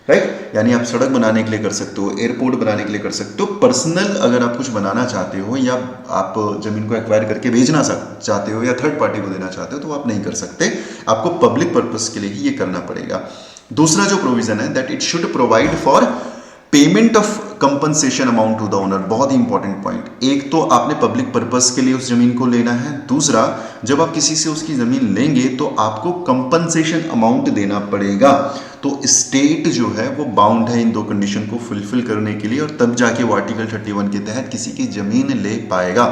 राइट? यानी आप सड़क बनाने के लिए कर सकते हो, एयरपोर्ट बनाने के लिए कर सकते हो। पर्सनल अगर आप कुछ बनाना चाहते हो या आप जमीन को एक्वायर करके बेचना चाहते हो या थर्ड पार्टी को देना चाहते हो तो आप नहीं कर सकते, आपको पब्लिक पर्पस के लिए ही ये करना पड़ेगा। दूसरा जो प्रोविजन है that it should provide for payment of compensation amount to the owner. बहुत ही इंपॉर्टेंट पॉइंट। एक तो आपने पब्लिक पर्पस के लिए उस जमीन को लेना है, दूसरा जब आप किसी से उसकी जमीन लेंगे तो आपको कंपनसेशन अमाउंट देना पड़ेगा। तो स्टेट जो है वो बाउंड है इन दो कंडीशन को फुलफिल करने के लिए, और तब जाके वो आर्टिकल 31 के तहत किसी की जमीन ले पाएगा।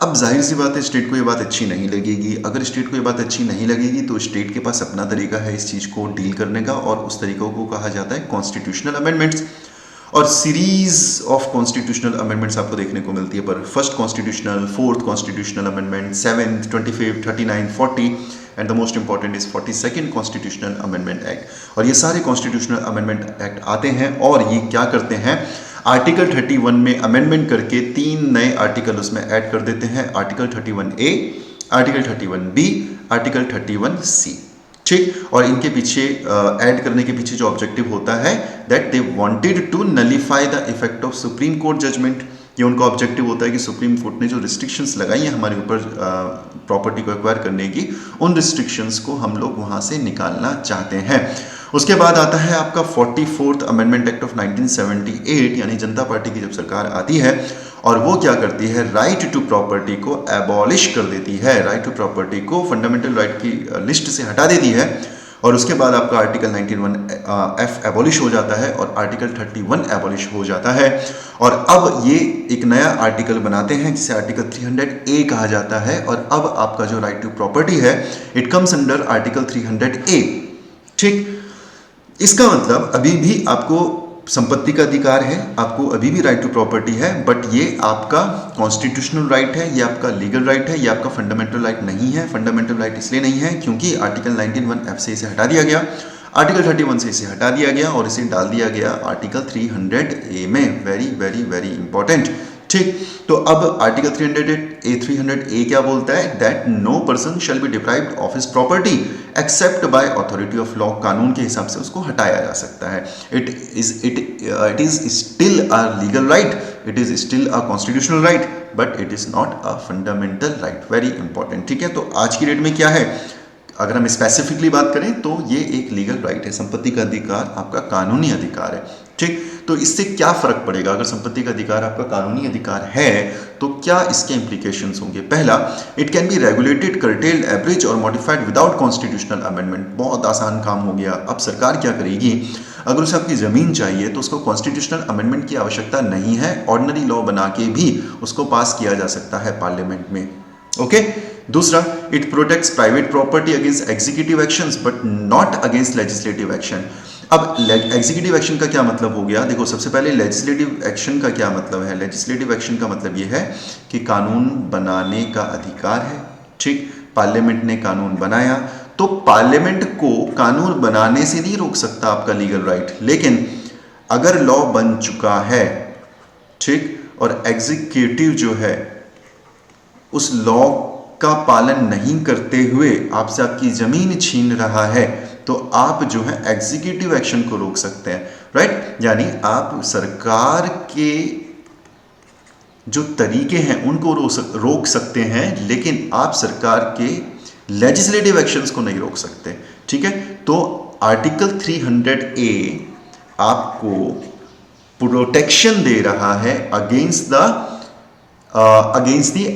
अब जाहिर सी बात है स्टेट को ये बात अच्छी नहीं लगेगी। अगर स्टेट को ये बात अच्छी नहीं लगेगी तो स्टेट के पास अपना तरीका है इस चीज़ को डील करने का, और उस तरीकों को कहा जाता है कॉन्स्टिट्यूशनल अमेंडमेंट्स। और सीरीज ऑफ कॉन्स्टिट्यूशनल अमेंडमेंट्स आपको देखने को मिलती है, पर first constitutional, fourth constitutional amendment, 7th, 25th, 39, 40 and the most important is 42nd constitutional amendment act. और ये सारे कॉन्स्टिट्यूशनल अमेंडमेंट एक्ट आते हैं और ये क्या करते हैं, आर्टिकल 31 में अमेंडमेंट करके 3 नए आर्टिकल उसमें ऐड कर देते हैं। Article 31A, article 31B, article 31C। ठीक, और इनके पीछे ऐड करने के पीछे जो ऑब्जेक्टिव होता है that they wanted to nullify the effect of Supreme Court judgment. ये उनका ऑब्जेक्टिव होता है कि सुप्रीम कोर्ट ने जो रिस्ट्रिक्शंस लगाई हैं हमारे ऊपर प्रॉपर्टी को एक्वायर करने की, उन रिस्ट्रिक्शंस को हम लोग वहाँ से निकालना चाहते हैं। उसके बाद आता है आपका 44th अमेंडमेंट एक्ट ऑफ 1978, यानी जनता पार्टी की जब सरकार आती है और वो क्या करती है, राइट टू प्रॉपर्टी को एबॉलिश कर देती है, राइट टू प्रॉपर्टी को फंडामेंटल राइट की लिस्ट से हटा देती है। और उसके बाद आपका आर्टिकल 91F एबॉलिश हो जाता है और आर्टिकल 31 एबॉलिश हो जाता है। और अब ये एक नया आर्टिकल बनाते हैं जिसे आर्टिकल 300A कहा जाता है, और अब आपका जो राइट टू प्रॉपर्टी है it comes under article 300A। ठीक, इसका मतलब अभी भी आपको संपत्ति का अधिकार है, आपको अभी भी राइट टू प्रॉपर्टी है, बट ये आपका कॉन्स्टिट्यूशनल राइट है, ये आपका लीगल राइट है, ये आपका फंडामेंटल राइट नहीं है। फंडामेंटल राइट इसलिए नहीं है क्योंकि आर्टिकल 91F से इसे हटा दिया गया, आर्टिकल 31 से इसे हटा दिया गया और इसे डाल दिया गया आर्टिकल 300A में। Very very very important. ठीक, तो अब आर्टिकल 300A क्या बोलता है, that no person shall be deprived of his property except by authority of law. कानून के हिसाब से उसको हटाया जा सकता है। It is still a legal right, it is still a constitutional right, but it is not a fundamental right. Very important. ठीक है, तो आज की डेट में क्या है, अगर हम स्पेसिफिकली बात करें तो ये एक लीगल राइट है, संपत्ति का अधिकार आपका कानूनी अधिकार है। ठीक, तो इससे क्या फर्क पड़ेगा? अगर संपत्ति का अधिकार आपका कानूनी अधिकार है तो क्या इसके इम्प्लीकेशंस होंगे? पहला, it can be regulated, curtailed, abridge और मॉडिफाइड विदाउट कॉन्स्टिट्यूशनल अमेंडमेंट। बहुत आसान काम हो गया। अब सरकार क्या करेगी, अगर उसे आपकी ज़मीन चाहिए तो उसको कॉन्स्टिट्यूशनल अमेंडमेंट की आवश्यकता नहीं है, ऑर्डिनरी लॉ बना के भी उसको पास किया जा सकता है पार्लियामेंट में। ओके। दूसरा, it protects private property against executive actions but not against legislative action. अब एग्जीक्यूटिव एक्शन का क्या मतलब हो गया? देखो, सबसे पहले लेजिस्लेटिव एक्शन का क्या मतलब है? लेजिस्लेटिव एक्शन का मतलब ये है कि कानून बनाने का अधिकार है। ठीक, पार्लियामेंट ने कानून बनाया तो पार्लियामेंट को कानून बनाने से नहीं रोक सकता आपका लीगल राइट। लेकिन अगर लॉ बन चुका है, ठीक, और एग्जीक्यूटिव जो है उस लॉ का पालन नहीं करते हुए आपसे आपकी जमीन छीन रहा है, तो आप जो है एग्जीक्यूटिव एक्शन को रोक सकते हैं, राइट। यानी आप सरकार के जो तरीके हैं उनको रोक सकते हैं, लेकिन आप सरकार के लेजिस्लेटिव एक्शंस को नहीं रोक सकते। ठीक है, तो आर्टिकल 300A आपको प्रोटेक्शन दे रहा है against the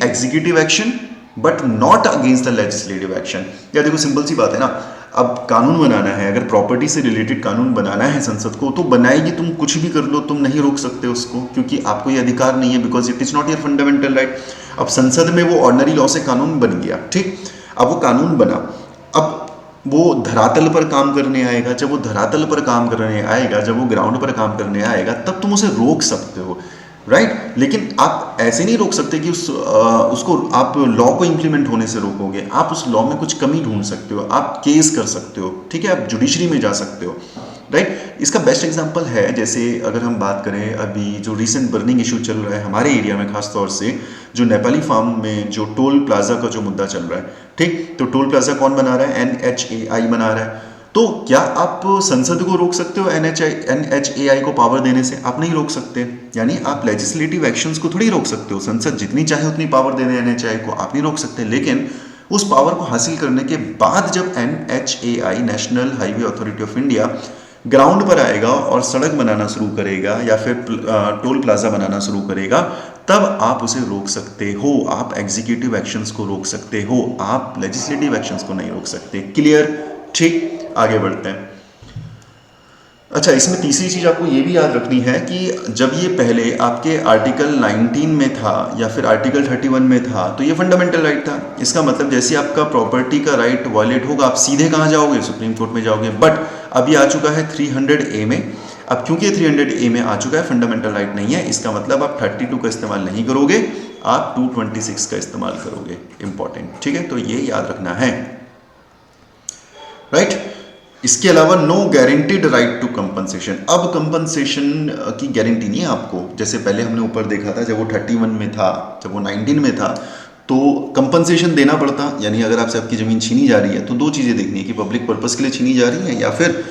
executive action but not against the legislative action. या देखो, सिंपल सी बात है ना, अब कानून बनाना है, अगर प्रॉपर्टी से रिलेटेड कानून बनाना है संसद को, तो बनाएगी, तुम कुछ भी कर लो, तुम नहीं रोक सकते उसको, क्योंकि आपको ये अधिकार नहीं है, because it is not your fundamental right. अब संसद में वो ऑर्डिनरी लॉ से कानून बन गया, ठीक, अब वो कानून बना, अब वो धरातल पर काम करने आएगा। जब वो धरातल पर काम करने आएगा, जब वो ग्राउंड पर काम करने आएगा, तब तुम उसे रोक सकते हो, राइट। लेकिन आप ऐसे नहीं रोक सकते कि उसको आप लॉ को इंप्लीमेंट होने से रोकोगे। आप उस लॉ में कुछ कमी ढूंढ सकते हो, आप केस कर सकते हो, ठीक है, आप जुडिशरी में जा सकते हो, राइट। इसका बेस्ट एग्जांपल है, जैसे अगर हम बात करें अभी जो रिसेंट बर्निंग इशू चल रहा है हमारे एरिया में, खास तौर से जो नेपाली फार्म में जो टोल प्लाजा का जो मुद्दा चल रहा है, ठीक, तो टोल प्लाजा कौन बना रहा है? NHAI बना रहा है। तो क्या आप संसद को रोक सकते हो NHAI को पावर देने से? आप नहीं रोक सकते। यानी आप लेजिस्लेटिव एक्शंस को थोड़ी रोक सकते हो। संसद जितनी चाहे उतनी पावर दे दे NHAI को, आप नहीं रोक सकते। लेकिन उस पावर को हासिल करने के बाद जब NHAI, national highway authority of India, ground पर आएगा और सड़क बनाना शुरू करेगा या फिर टोल प्लाजा बनाना शुरू करेगा, तब आप उसे रोक सकते हो। आप एग्जीक्यूटिव एक्शंस को रोक सकते हो, आप लेजिस्लेटिव एक्शंस को नहीं रोक सकते। क्लियर? ठीक, आगे बढ़ते हैं। अच्छा, इसमें तीसरी चीज आपको ये भी याद रखनी है कि जब ये पहले आपके आर्टिकल 19 में था या फिर आर्टिकल 31 में था, तो ये फंडामेंटल राइट था। इसका मतलब जैसे आपका प्रॉपर्टी का राइट वायलेट होगा, आप सीधे कहाँ जाओगे? सुप्रीम कोर्ट में जाओगे। बट अब ये आ चुका है 300A में। अब क्योंकि 300A में आ चुका है, फंडामेंटल राइट नहीं है, इसका मतलब आप 32 का इस्तेमाल नहीं करोगे, आप 226 का इस्तेमाल करोगे। इंपॉर्टेंट, ठीक है, तो ये याद रखना है, राइट। इसके अलावा no guaranteed right to compensation. अब कंपनसेशन की गारंटी नहीं है आपको। जैसे पहले हमने ऊपर देखा था, जब वो 31 में था, जब वो 19 में था, तो कंपनसेशन देना पड़ता। यानी अगर आपसे आपकी ज़मीन छीनी जा रही है तो दो चीज़ें देखनी है कि पब्लिक पर्पस के लिए छीनी जा रही है या फिर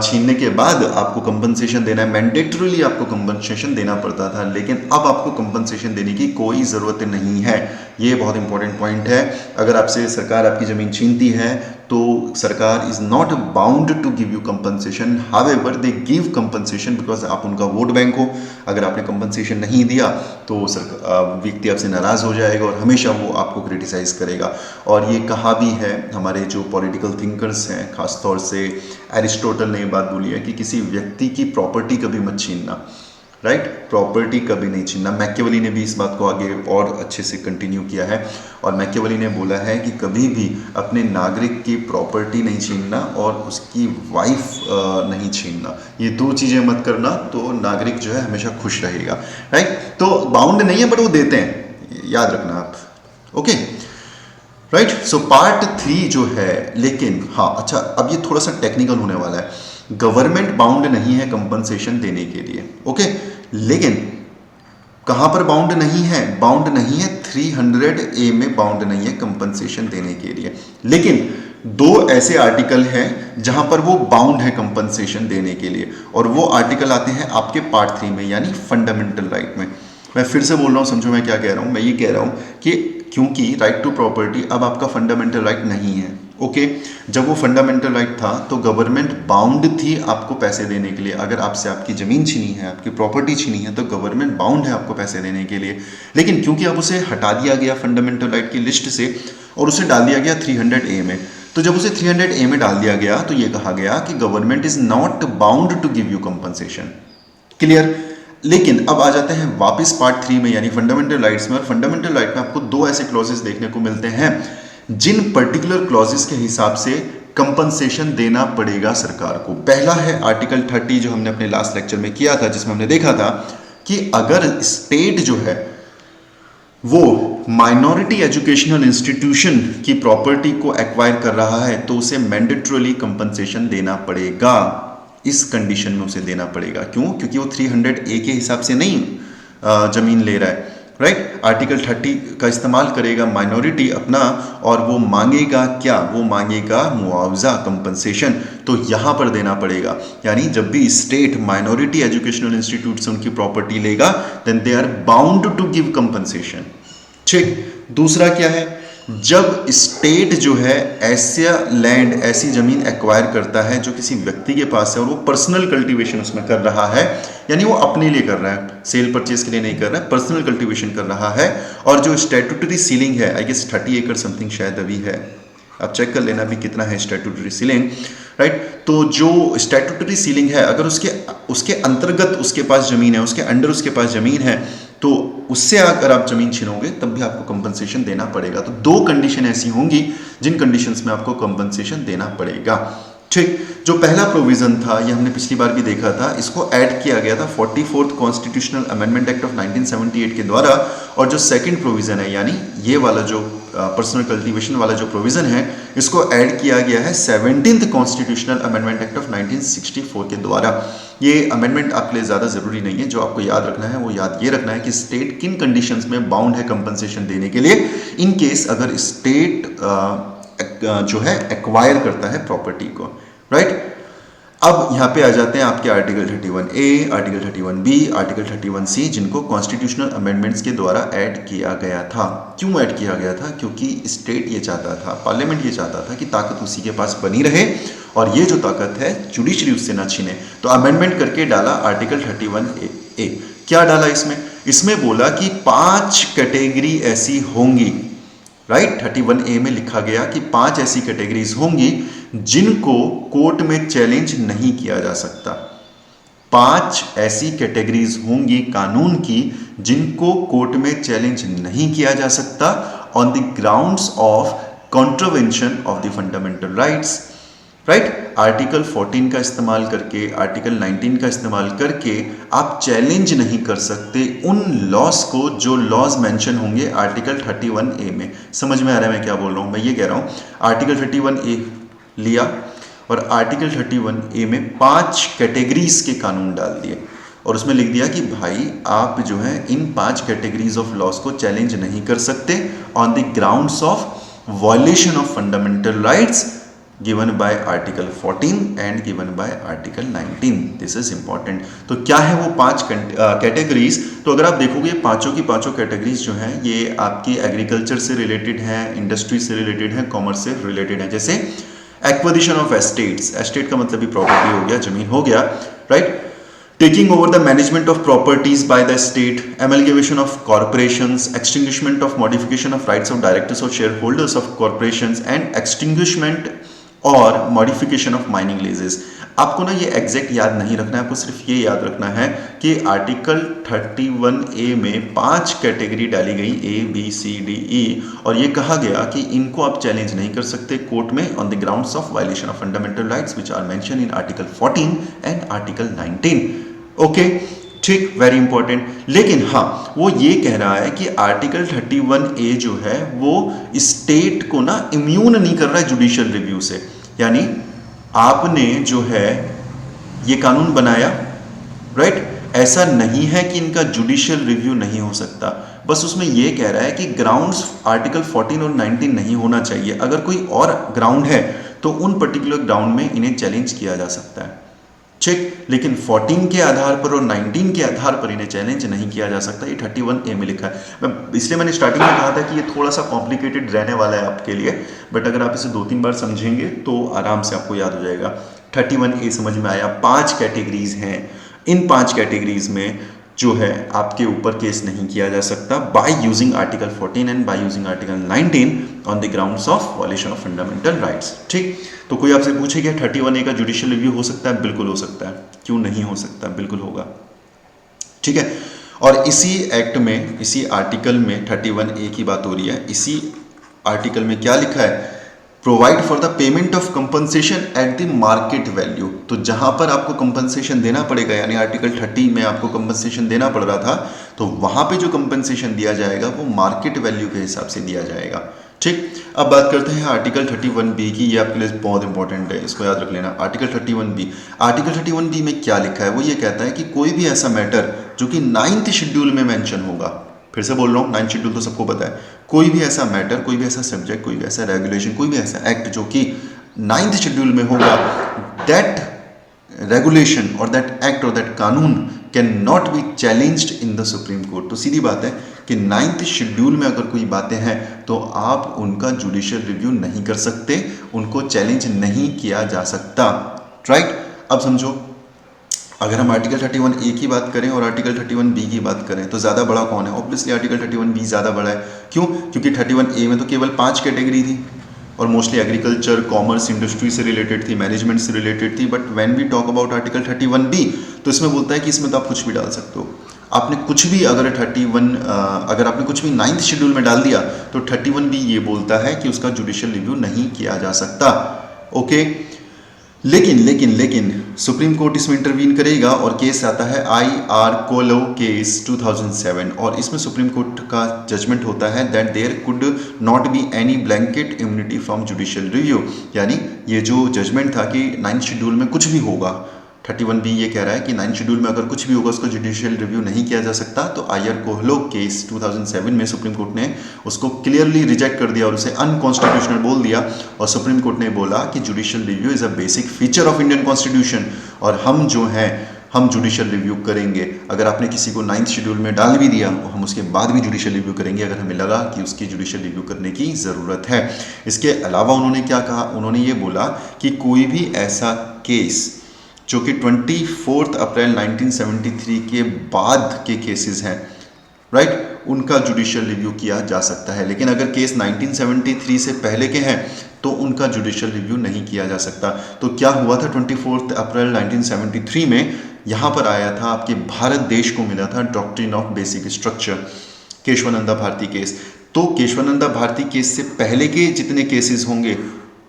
छीनने के बाद आपको कंपनसेशन देना है। मैंडेटरीली आपको कंपनसेशन देना पड़ता था, लेकिन अब आपको कंपनसेशन देने की कोई ज़रूरत नहीं है। ये बहुत इंपॉर्टेंट पॉइंट है। अगर आपसे सरकार आपकी ज़मीन छीनती है तो सरकार is not bound to give you compensation. However they give compensation because आप उनका वोट बैंक हो। अगर आपने कंपनसेशन नहीं दिया तो व्यक्ति आपसे नाराज़ हो जाएगा और हमेशा वो आपको क्रिटिसाइज़ करेगा। और ये कहा भी है, हमारे जो पॉलिटिकल थिंकर्स हैं, खासतौर से एरिस्टोटल ने ये बात बोली है कि किसी व्यक्ति की प्रॉपर्टी कभी मत छीनना, राइट, प्रॉपर्टी कभी नहीं छीनना। मैकियावेली ने भी इस बात को आगे और अच्छे से कंटिन्यू किया है और मैकियावेली ने बोला है कि कभी भी अपने नागरिक की प्रॉपर्टी नहीं छीनना और उसकी वाइफ नहीं छीनना। ये दो चीज़ें मत करना, तो नागरिक जो है हमेशा खुश रहेगा, राइट। तो बाउंड नहीं है बट वो देते हैं, याद रखना आप, ओके, राइट। सो पार्ट 3 जो है, लेकिन हाँ, अच्छा, अब ये थोड़ा सा टेक्निकल होने वाला है। गवर्नमेंट बाउंड नहीं है कंपनसेशन देने के लिए, ओके, लेकिन कहां पर बाउंड नहीं है? बाउंड नहीं है 300A में, बाउंड नहीं है कंपनसेशन देने के लिए। लेकिन दो ऐसे आर्टिकल हैं जहां पर वो बाउंड है कंपनसेशन देने के लिए, और वो आर्टिकल आते हैं आपके पार्ट 3 में, यानी फंडामेंटल राइट में। मैं फिर से बोल रहा हूं, समझो मैं क्या कह रहा हूं। मैं ये कह रहा हूं कि क्योंकि राइट टू प्रॉपर्टी अब आपका फंडामेंटल राइट नहीं है, ओके जब वो फंडामेंटल राइट था तो गवर्नमेंट बाउंड थी आपको पैसे देने के लिए। अगर आपसे आपकी ज़मीन छीनी है, आपकी प्रॉपर्टी छीनी है, तो गवर्नमेंट बाउंड है आपको पैसे देने के लिए। लेकिन क्योंकि अब उसे हटा दिया गया फंडामेंटल राइट की लिस्ट से और उसे डाल दिया गया 300A में, तो जब उसे 300A में डाल दिया गया तो ये कहा गया कि government is not bound to give you compensation. Clear. लेकिन अब आ जाते हैं वापस पार्ट 3 में यानी फंडामेंटल राइट्स में। और फंडामेंटल राइट में आपको दो ऐसे क्लॉजेस देखने को मिलते हैं जिन पर्टिकुलर क्लॉजेस के हिसाब से कंपनसेशन देना पड़ेगा सरकार को। पहला है आर्टिकल 30 जो हमने अपने लास्ट लेक्चर में किया था, जिसमें हमने देखा था कि अगर स्टेट जो है वो माइनॉरिटी एजुकेशनल इंस्टीट्यूशन की प्रॉपर्टी को एक्वायर कर रहा है तो उसे मैंडेटरली कंपनसेशन देना पड़ेगा। इस कंडीशन में उसे देना पड़ेगा। क्यों? क्योंकि वो 300A के हिसाब से नहीं जमीन ले रहा है, राइट। आर्टिकल 30 का इस्तेमाल करेगा माइनॉरिटी अपना, और वो मांगेगा क्या? वो मांगेगा मुआवजा, कंपनसेशन। तो यहां पर देना पड़ेगा। यानी जब भी स्टेट माइनॉरिटी एजुकेशनल इंस्टीट्यूट से उनकी प्रॉपर्टी लेगा then they are bound to give compensation. ठीक। दूसरा क्या है? जब स्टेट जो है ऐसा लैंड, ऐसी जमीन एक्वायर करता है जो किसी व्यक्ति के पास है और वो पर्सनल कल्टीवेशन उसमें कर रहा है, यानी वो अपने लिए कर रहा है, सेल परचेज के लिए नहीं कर रहा है, पर्सनल कल्टीवेशन कर रहा है, और जो स्टैट्यूटरी सीलिंग है, आई गेस 30 एकड़ समथिंग शायद अभी है, आप चेक कर लेना भी कितना है स्टैट्यूटरी सीलिंग, राइट। तो जो स्टैट्यूटरी सीलिंग है अगर उसके अंतर्गत उसके पास जमीन है, उसके अंडर उसके पास जमीन है, तो उससे अगर आप जमीन छीनोगे तब भी आपको कंपनसेशन देना पड़ेगा। तो दो कंडीशन ऐसी होंगी जिन कंडीशंस में आपको कंपनसेशन देना पड़ेगा। ठीक। जो पहला प्रोविजन था ये हमने पिछली बार भी देखा था, इसको ऐड किया गया था 44th constitutional amendment act of 1978 के द्वारा। और जो सेकंड प्रोविजन है यानी ये वाला जो पर्सनल कल्टीवेशन वाला जो प्रोविजन है, इसको ऐड किया गया है 17th constitutional amendment act of 1964 के द्वारा। ये अमेंडमेंट आपके लिए ज़्यादा ज़रूरी नहीं है, जो आपको याद रखना है वो याद ये रखना है कि स्टेट किन कंडीशंस में बाउंड है कंपनसेशन देने के लिए, इन केस अगर स्टेट जो है एक्वायर करता है प्रॉपर्टी को, राइट। अब यहाँ पे आ जाते हैं आपके article 31A, article 31B, article 31C, जिनको कॉन्स्टिट्यूशनल अमेंडमेंट्स के द्वारा ऐड किया गया था। क्यों ऐड किया गया था? क्योंकि स्टेट ये चाहता था, पार्लियामेंट ये चाहता था कि ताकत उसी के पास बनी रहे और ये जो ताकत है जुडिशरी उससे ना छीने। तो अमेंडमेंट करके डाला आर्टिकल 31A। क्या डाला इसमें? इसमें बोला कि 5 कैटेगरी ऐसी होंगी, राइट। 31A में लिखा गया कि 5 ऐसी कैटेगरीज होंगी जिनको कोर्ट में चैलेंज नहीं किया जा सकता। 5 ऐसी कैटेगरीज होंगी कानून की जिनको कोर्ट में चैलेंज नहीं किया जा सकता on the grounds of contravention of the fundamental rights, right. Article 14 का इस्तेमाल करके, आर्टिकल 19 का इस्तेमाल करके आप चैलेंज नहीं कर सकते उन लॉस को जो लॉज मेंशन होंगे आर्टिकल 31A में। समझ में आ रहा है मैं क्या बोल रहा हूँ? मैं ये कह रहा हूँ आर्टिकल 31A लिया और आर्टिकल 31A में 5 कैटेगरीज के कानून डाल दिए और उसमें लिख दिया कि भाई आप जो है इन 5 कैटेगरीज ऑफ लॉस को चैलेंज नहीं कर सकते on the grounds of violation of fundamental rights given by article 14 and given by article 19। This is important. तो क्या है वो 5 कैटेगरीज? तो अगर आप देखोगे पांचों की पांचों कैटेगरीज जो हैं ये आपकी एग्रीकल्चर से रिलेटेड हैं, इंडस्ट्री से रिलेटेड हैं, कॉमर्स से रिलेटेड हैं। जैसे एक्विजिशन ऑफ एस्टेट्स, एस्टेट का मतलब भी प्रॉपर्टी हो गया, जमीन हो गया, right. Taking over the management of properties by the state, amalgamation of corporations, extinguishment of modification of rights of directors or shareholders of corporations, and extinguishment और मॉडिफिकेशन ऑफ माइनिंग लीजेस। आपको ना ये एग्जैक्ट याद नहीं रखना है, आपको सिर्फ ये याद रखना है कि आर्टिकल 31A में 5 कैटेगरी डाली गई ABCDE और ये कहा गया कि इनको आप चैलेंज नहीं कर सकते कोर्ट में on the grounds of violation of fundamental rights which are mention in article 14 and article 19। Okay, ठीक, वेरी इंपॉर्टेंट। लेकिन हाँ, वो ये कह रहा है कि आर्टिकल 31A जो है वो स्टेट को ना इम्यून नहीं कर रहा है जुडिशियल रिव्यू से। यानी आपने जो है ये कानून बनाया, राइट, ऐसा नहीं है कि इनका जुडिशियल रिव्यू नहीं हो सकता, बस उसमें ये कह रहा है कि ग्राउंड्स आर्टिकल 14 और 19 नहीं होना चाहिए। अगर कोई और ग्राउंड है तो उन पर्टिकुलर ग्राउंड में इन्हें चैलेंज किया जा सकता है। ठीक। लेकिन 14 के आधार पर और 19 के आधार पर इन्हें चैलेंज नहीं किया जा सकता। ये 31A में लिखा है। इसलिए मैंने स्टार्टिंग में कहा था कि ये थोड़ा सा कॉम्प्लिकेटेड रहने वाला है आपके लिए, बट अगर आप इसे 2-3 बार समझेंगे तो आराम से आपको याद हो जाएगा। 31A समझ में आया। 5 कैटेगरीज हैं। इन 5 कैटेगरीज में जो है आपके ऊपर केस नहीं किया जा सकता bye using article 14 and bye using article 19 on the grounds of violation of fundamental rights. ठीक। तो कोई आपसे पूछे क्या 31A का जुडिशियल रिव्यू हो सकता है? बिल्कुल हो सकता है। क्यों नहीं हो सकता? बिल्कुल होगा। ठीक है। और इसी एक्ट में, इसी आर्टिकल में 31A की बात हो रही है। इसी आर्टिकल में क्या लिखा है? Provide for the payment of compensation at the market value. तो जहां पर आपको कंपनसेशन देना पड़ेगा, यानी आर्टिकल 30 में आपको कंपनसेशन देना पड़ रहा था, तो वहां पे जो कंपनसेशन दिया जाएगा वो मार्केट वैल्यू के हिसाब से दिया जाएगा। ठीक। अब बात करते हैं आर्टिकल 31B की। ये आपके लिए बहुत इंपॉर्टेंट है, इसको याद रख लेना। Article 31B। आर्टिकल 31B में क्या लिखा है? वो ये कहता है कि कोई भी ऐसा मैटर जो कि 9th शेड्यूल में मेंशन होगा, फिर से बोल रहा हूँ, 9th शेड्यूल तो सबको पता है, कोई भी ऐसा मैटर, कोई भी ऐसा सब्जेक्ट, कोई भी ऐसा रेगुलेशन, कोई भी ऐसा एक्ट जो कि 9th शेड्यूल में होगा, दैट रेगुलेशन और दैट एक्ट और दैट कानून can not B challenged in the Supreme court. तो सीधी बात है कि 9th शेड्यूल में अगर कोई बातें हैं तो आप उनका जुडिशियल रिव्यू नहीं कर सकते, उनको चैलेंज नहीं किया जा सकता। राइट। अब समझो, अगर हम आर्टिकल 31A की बात करें और आर्टिकल 31B की बात करें तो ज़्यादा बड़ा कौन है? ऑब्वियसली आर्टिकल 31B ज़्यादा बड़ा है। क्यों? क्योंकि 31A में तो केवल 5 कैटेगरी थी और मोस्टली एग्रीकल्चर, कॉमर्स, इंडस्ट्री से रिलेटेड थी, मैनेजमेंट से रिलेटेड थी। But when we talk about article 31B तो इसमें बोलता है कि इसमें तो आप कुछ भी डाल सकते हो। आपने कुछ भी अगर अगर आपने कुछ भी 9th शेड्यूल में डाल दिया तो 31B ये बोलता है कि उसका जुडिशियल रिव्यू नहीं किया जा सकता। ओके। लेकिन सुप्रीम कोर्ट इसमें इंटरवीन करेगा और केस आता है IR कोलो केस 2007 और इसमें सुप्रीम कोर्ट का जजमेंट होता है that there could not be any blanket immunity from judicial review. यानी ये जो जजमेंट था कि 9th शेड्यूल में कुछ भी होगा, 31B ये कह रहा है कि 9th शेड्यूल में अगर कुछ भी होगा उसको जुडिशियल रिव्यू नहीं किया जा सकता। तो IR कोहलो केस 2007 में सुप्रीम कोर्ट ने उसको क्लियरली रिजेक्ट कर दिया और उसे अनकॉन्स्टिट्यूशनल बोल दिया। और सुप्रीम कोर्ट ने बोला कि judicial review is a basic feature of Indian constitution और हम जो हैं हम जुडिशियल रिव्यू करेंगे। अगर आपने किसी को 9th शेड्यूल में डाल भी दिया तो हम उसके बाद भी जुडिशियल रिव्यू करेंगे अगर हमें लगा कि उसकी जुडिशियल रिव्यू करने की ज़रूरत है। इसके अलावा उन्होंने क्या कहा? उन्होंने ये बोला कि कोई भी ऐसा केस जो कि 24 अप्रैल 1973 के बाद के केसेस हैं, राइट, उनका जुडिशियल रिव्यू किया जा सकता है। लेकिन अगर केस 1973 से पहले के हैं तो उनका जुडिशियल रिव्यू नहीं किया जा सकता। तो क्या हुआ था 24 अप्रैल 1973 में? यहाँ पर आया था, आपके भारत देश को मिला था doctrine of basic structure, Kesavananda Bharati case. तो केशवानंदा भारती केस से पहले के जितने केसेस होंगे,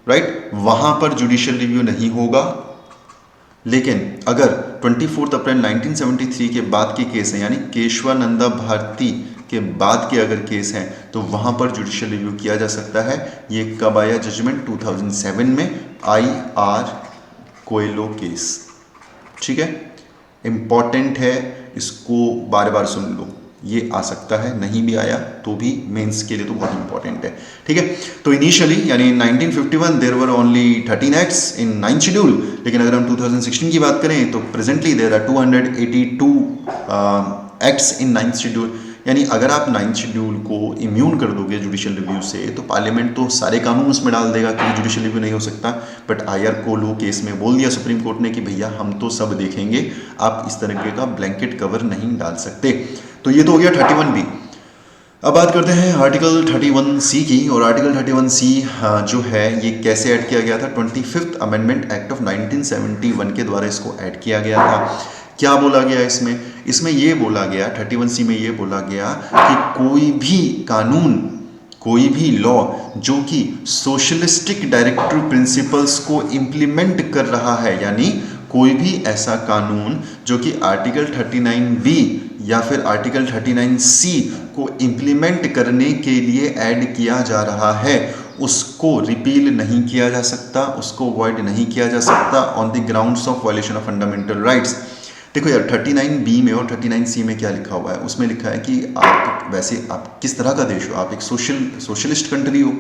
राइट, वहाँ पर जुडिशियल रिव्यू नहीं होगा। लेकिन अगर 24 अप्रैल 1973 के बाद के केस हैं, यानी केशवानंदा भारती के बाद के अगर केस हैं, तो वहाँ पर जुडिशियल रिव्यू किया जा सकता है। ये कब आया जजमेंट? 2007 में, IR कोयलो केस। ठीक है, इंपॉर्टेंट है, इसको बार बार सुन लो। ये आ सकता है, नहीं भी आया तो भी मेंस के लिए तो बहुत इंपॉर्टेंट है। ठीक है। तो इनिशियली यानी 1951 there were only 13 acts in 9th schedule. लेकिन अगर हम 2016 की बात करें तो presently there are 282 acts in 9th schedule. यानी अगर आप 9th शेड्यूल को इम्यून कर दोगे जुडिशियल रिव्यू से तो पार्लियामेंट तो सारे कानून उसमें डाल देगा कि जुडिशियल रिव्यू नहीं हो सकता। बट IR कोलो केस में बोल दिया सुप्रीम कोर्ट ने कि भैया हम तो सब देखेंगे, आप इस तरीके का ब्लैंकेट कवर नहीं डाल सकते। तो ये तो हो गया 31B। अब बात करते हैं आर्टिकल 31C की। और आर्टिकल 31C जो है ये कैसे ऐड किया गया था? 25th अमेंडमेंट एक्ट ऑफ 1971 के द्वारा इसको ऐड किया गया था। क्या बोला गया इसमें? इसमें ये बोला गया, 31C में ये बोला गया कि कोई भी कानून, कोई भी लॉ जो कि सोशलिस्टिक डायरेक्टिव प्रिंसिपल्स को इम्प्लीमेंट कर रहा है, यानी कोई भी ऐसा कानून जो कि आर्टिकल 39B या फिर आर्टिकल 39C को इम्प्लीमेंट करने के लिए ऐड किया जा रहा है, उसको रिपील नहीं किया जा सकता, उसको अवॉइड नहीं किया जा सकता on the grounds of violation of fundamental rights. देखो यार, 39B में और 39C में क्या लिखा हुआ है? उसमें लिखा है कि आप वैसे आप किस तरह का देश हो, आप एक सोशलिस्ट कंट्री हो,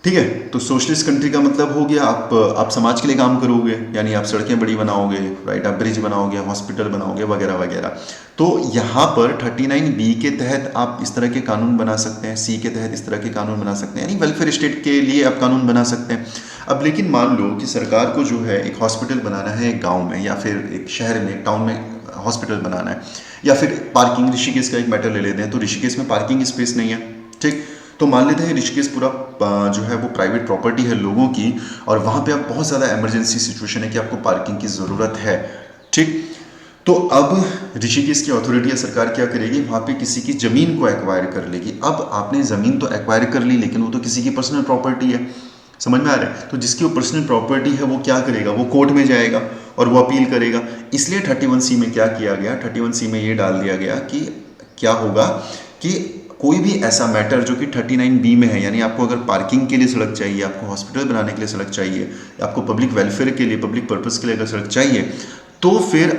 ठीक है। तो सोशलिस्ट कंट्री का मतलब हो गया आप समाज के लिए काम करोगे, यानी आप सड़कें बड़ी बनाओगे, राइट, आप ब्रिज बनाओगे, हॉस्पिटल बनाओगे, वगैरह वगैरह। तो यहाँ पर 39B के तहत आप इस तरह के कानून बना सकते हैं, सी के तहत इस तरह के कानून बना सकते हैं, यानी वेलफेयर स्टेट के लिए आप कानून बना सकते हैं। अब लेकिन मान लो कि सरकार को जो है एक हॉस्पिटल बनाना है एक गाँव में, या फिर एक शहर में, एक टाउन में हॉस्पिटल बनाना है, या फिर पार्किंग, ऋषिकेश का एक मैटर ले लेते हैं, तो ऋषिकेश में पार्किंग स्पेस नहीं है, ठीक। तो मान लेते हैं ऋषिकेश पूरा जो है वो प्राइवेट प्रॉपर्टी है लोगों की, और वहाँ पे आप बहुत ज़्यादा इमरजेंसी सिचुएशन है कि आपको पार्किंग की ज़रूरत है, ठीक। तो अब ऋषिकेश की अथॉरिटी या सरकार क्या करेगी, वहाँ पे किसी की ज़मीन को एक्वायर कर लेगी। अब आपने ज़मीन तो एक्वायर कर ली, लेकिन वो तो किसी की पर्सनल प्रॉपर्टी है, समझ में आ रहा है। तो जिसकी वो पर्सनल प्रॉपर्टी है वो क्या करेगा, वो कोर्ट में जाएगा और वो अपील करेगा। इसलिए 31C में क्या किया गया, 31C में ये डाल दिया गया कि क्या होगा कि कोई भी ऐसा मैटर जो कि 39B में है, यानी आपको अगर पार्किंग के लिए सड़क चाहिए, आपको हॉस्पिटल बनाने के लिए सड़क चाहिए, आपको पब्लिक वेलफेयर के लिए, पब्लिक पर्पस के लिए अगर सड़क चाहिए, तो फिर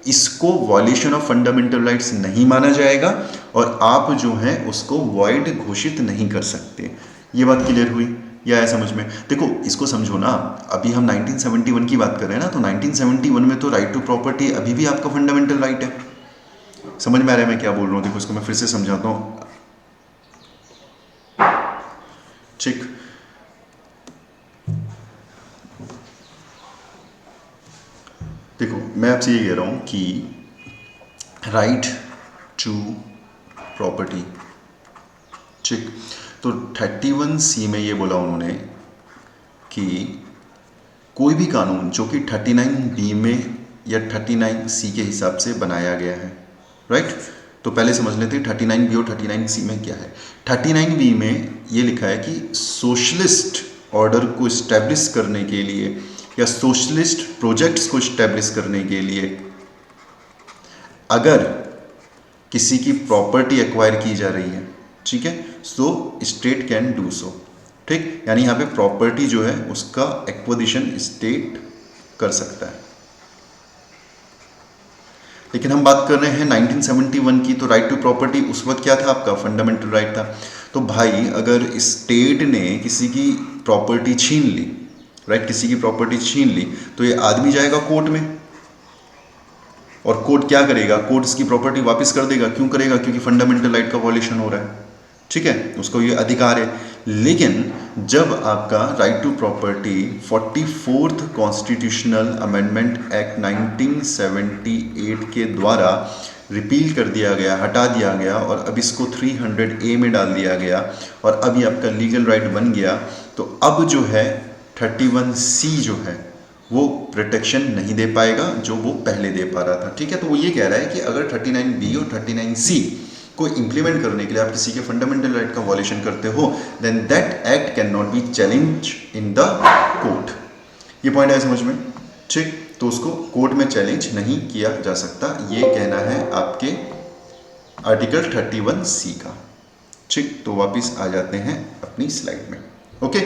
इसको वॉयलेशन ऑफ फंडामेंटल राइट्स नहीं माना जाएगा और आप जो है उसको वॉइड घोषित नहीं कर सकते। ये बात क्लियर हुई या है समझ में? देखो इसको समझो ना, अभी हम 1971 की बात कर रहे हैं ना, तो 1971 में तो राइट टू प्रॉपर्टी अभी भी आपका फंडामेंटल राइट है। समझ में आ रहा है मैं क्या बोल रहा हूँ? देखो इसको मैं फिर से समझाता हूँ, ठीक। देखो मैं आपसे ये कह रहा हूँ कि राइट टू प्रॉपर्टी, ठीक। तो 31C में ये बोला उन्होंने कि कोई भी कानून जो कि 39B में या 39C के हिसाब से बनाया गया है, राइट। तो पहले समझ लेते हैं 39B और 39C में क्या है। 39B में ये लिखा है कि सोशलिस्ट ऑर्डर को इस्टेब्लिश करने के लिए या सोशलिस्ट प्रोजेक्ट्स को इस्टेब्लिश करने के लिए अगर किसी की प्रॉपर्टी एक्वायर की जा रही है, ठीक है, सो स्टेट कैन डू सो, ठीक। यानी यहाँ पे प्रॉपर्टी जो है उसका एक्विजिशन स्टेट कर सकता है। लेकिन हम बात कर रहे हैं 1971 की, तो राइट टू प्रॉपर्टी उस वक्त क्या था, आपका फंडामेंटल राइट था। तो भाई अगर स्टेट ने किसी की प्रॉपर्टी छीन ली, राइट, किसी की प्रॉपर्टी छीन ली, तो ये आदमी जाएगा कोर्ट में और कोर्ट क्या करेगा, कोर्ट इसकी प्रॉपर्टी वापस कर देगा। क्यों करेगा? क्योंकि फंडामेंटल राइट का वॉयलेशन हो रहा है, ठीक है, उसको ये अधिकार है। लेकिन जब आपका right to property 44th constitutional amendment act 1978 के द्वारा रिपील कर दिया गया, हटा दिया गया, और अब इसको 300A में डाल दिया गया और अभी आपका लीगल राइट बन गया, तो अब जो है 31C जो है वो प्रोटेक्शन नहीं दे पाएगा जो वो पहले दे पा रहा था, ठीक है। तो वो ये कह रहा है कि अगर 39B और 39C को इंप्लीमेंट करने के लिए आप किसी के फंडामेंटल राइट का वॉयलेशन करते हो, then that act can not be challenge in the court. ये पॉइंट है समझ में, ठीक। तो उसको कोर्ट में चैलेंज नहीं किया जा सकता, ये कहना है आपके आर्टिकल 31C का, ठीक। तो वापिस आ जाते हैं अपनी स्लाइड में, okay.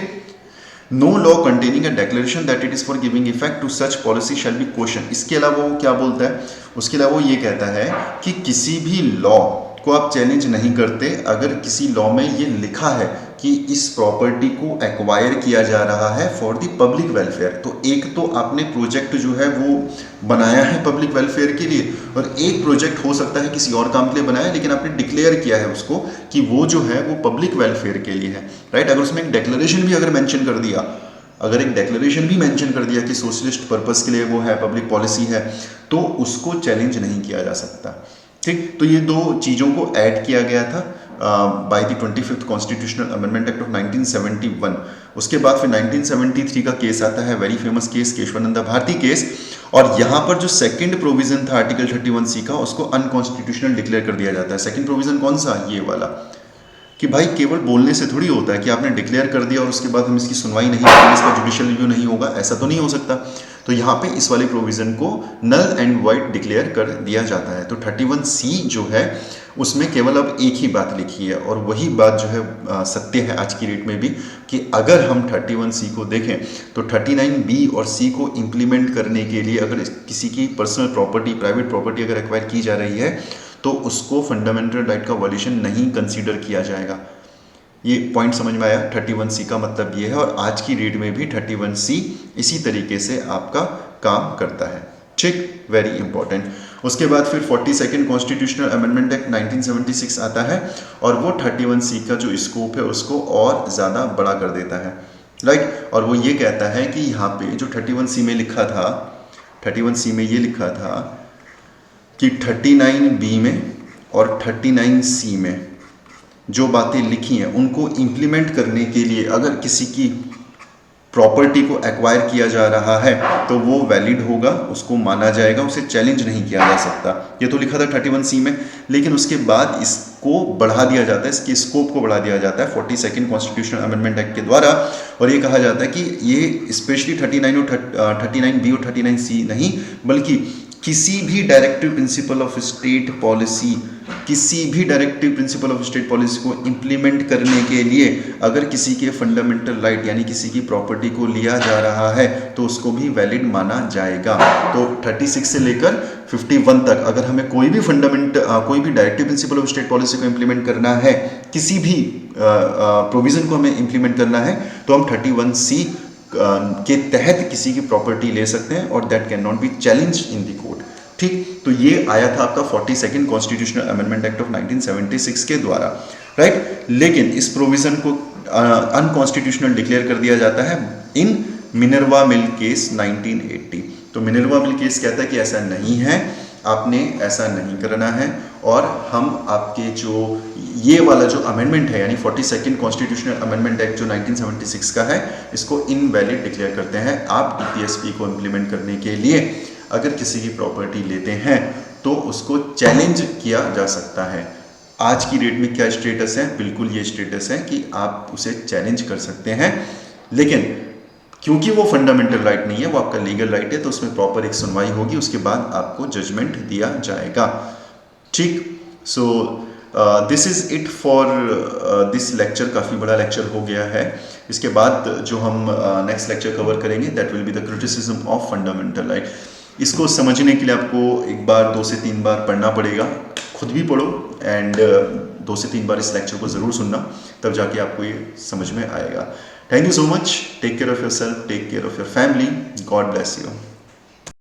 No law containing a declaration that it is for giving effect to such policy shall be question. इसके अलावा वो क्या बोलता है, उसके अलावा वो ये कहता है कि किसी भी लॉ को आप चैलेंज नहीं करते अगर किसी लॉ में ये लिखा है कि इस प्रॉपर्टी को एक्वायर किया जा रहा है फॉर द पब्लिक वेलफेयर। तो एक तो आपने प्रोजेक्ट जो है वो बनाया है पब्लिक वेलफेयर के लिए, और एक प्रोजेक्ट हो सकता है किसी और काम के लिए बनाया है, लेकिन आपने डिक्लेयर किया है उसको कि वो जो है वो पब्लिक वेलफेयर के लिए है, राइट। अगर उसमें एक डिक्लेरेशन भी अगर मेंशन कर दिया, अगर एक डिक्लेरेशन भी मेंशन कर दिया कि सोशलिस्ट पर्पस के लिए वो है, पब्लिक पॉलिसी है, तो उसको चैलेंज नहीं किया जा सकता, ठीक। तो ये दो चीज़ों को ऐड किया गया था by the 25th constitutional amendment act of 1971। उसके बाद फिर 1973 का केस आता है, very famous case, Kesavananda Bharati case, और यहाँ पर जो सेकंड प्रोविजन था आर्टिकल 31C का, उसको अनकॉन्स्टिट्यूशनल डिक्लेयर कर दिया जाता है। सेकंड प्रोविजन कौन सा? ये वाला, कि भाई केवल बोलने से थोड़ी होता है कि आपने डिक्लेयर कर दिया और उसके बाद हम इसकी सुनवाई नहीं करेंगे, इसका जुडिशियल रिव्यू नहीं होगा, ऐसा तो नहीं हो सकता। तो यहाँ पे इस वाले प्रोविज़न को नल एंड वाइड डिक्लेयर कर दिया जाता है। तो 31C जो है उसमें केवल अब एक ही बात लिखी है, और वही बात जो है सत्य है आज की डेट में भी, कि अगर हम 31C को देखें तो 39B और C को इम्प्लीमेंट करने के लिए अगर किसी की पर्सनल प्रॉपर्टी, प्राइवेट प्रॉपर्टी अगर एक्वायर की जा रही है, तो उसको फंडामेंटल राइट का वॉल्यूशन नहीं कंसीडर किया जाएगा। ये पॉइंट समझ में आया। 31C का मतलब ये है, और आज की डेट में भी 31C इसी तरीके से आपका काम करता है। ठीक, वेरी इंपॉर्टेंट। उसके बाद फिर 42nd कॉन्स्टिट्यूशनल अमेंडमेंट एक्ट 1976 आता है, और वो 31C का जो स्कोप है उसको और ज़्यादा बड़ा कर देता है, राइट। और वो ये कहता है कि यहाँ पे जो 31C में लिखा था, 31C में ये लिखा था कि 39B में और 39C में जो बातें लिखी हैं उनको इम्प्लीमेंट करने के लिए अगर किसी की प्रॉपर्टी को एक्वायर किया जा रहा है तो वो वैलिड होगा, उसको माना जाएगा, उसे चैलेंज नहीं किया जा सकता। ये तो लिखा था 31C में, लेकिन उसके बाद इसको बढ़ा दिया जाता है, इसके स्कोप को बढ़ा दिया जाता है 42nd कॉन्स्टिट्यूशनल अमेंडमेंट एक्ट के द्वारा, और ये कहा जाता है कि ये स्पेशली 39B और 39C नहीं, बल्कि किसी भी directive principle of state policy, किसी भी directive principle of state policy को इम्प्लीमेंट करने के लिए अगर किसी के फंडामेंटल राइट यानी किसी की प्रॉपर्टी को लिया जा रहा है तो उसको भी वैलिड माना जाएगा। तो 36 से लेकर 51 तक अगर हमें कोई भी directive principle of state policy को इम्प्लीमेंट करना है, किसी भी प्रोविजन को हमें इम्प्लीमेंट करना है, तो हम 31C के तहत किसी की प्रॉपर्टी ले सकते हैं, और that can not be challenge in the court. ठीक, तो ये आया था आपका 42nd constitutional amendment act of 1976 के द्वारा, राइट। लेकिन इस प्रोविजन को अनकॉन्स्टिट्यूशनल डिक्लेयर कर दिया जाता है इन मिनर्वा मिल केस 1980। तो मिनर्वा मिल केस कहता है कि ऐसा नहीं है, आपने ऐसा नहीं करना है, और हम आपके जो ये वाला जो अमेंडमेंट है यानी 42nd कॉन्स्टिट्यूशनल अमेंडमेंट एक्ट जो 1976 का है, इसको इनवैलिड डिक्लेयर करते हैं। आप DPSP को इम्प्लीमेंट करने के लिए अगर किसी की प्रॉपर्टी लेते हैं तो उसको चैलेंज किया जा सकता है। आज की डेट में क्या स्टेटस है? बिल्कुल ये स्टेटस है कि आप उसे चैलेंज कर सकते हैं, लेकिन क्योंकि वो फंडामेंटल राइट नहीं है, वो आपका लीगल राइट है, तो उसमें प्रॉपर एक सुनवाई होगी, उसके बाद आपको जजमेंट दिया जाएगा। ठीक, so this is it for this lecture. काफ़ी बड़ा लेक्चर हो गया है। इसके बाद जो हम नेक्स्ट लेक्चर कवर करेंगे that will be the criticism of fundamental right. इसको समझने के लिए आपको एक बार 2 से 3 बार पढ़ना पड़ेगा, खुद भी पढ़ो, एंड 2 से 3 बार इस लेक्चर को ज़रूर सुनना, तब जाके आपको ये समझ में आएगा। Thank you so much. Take care of yourself. Take care of your family. God bless you.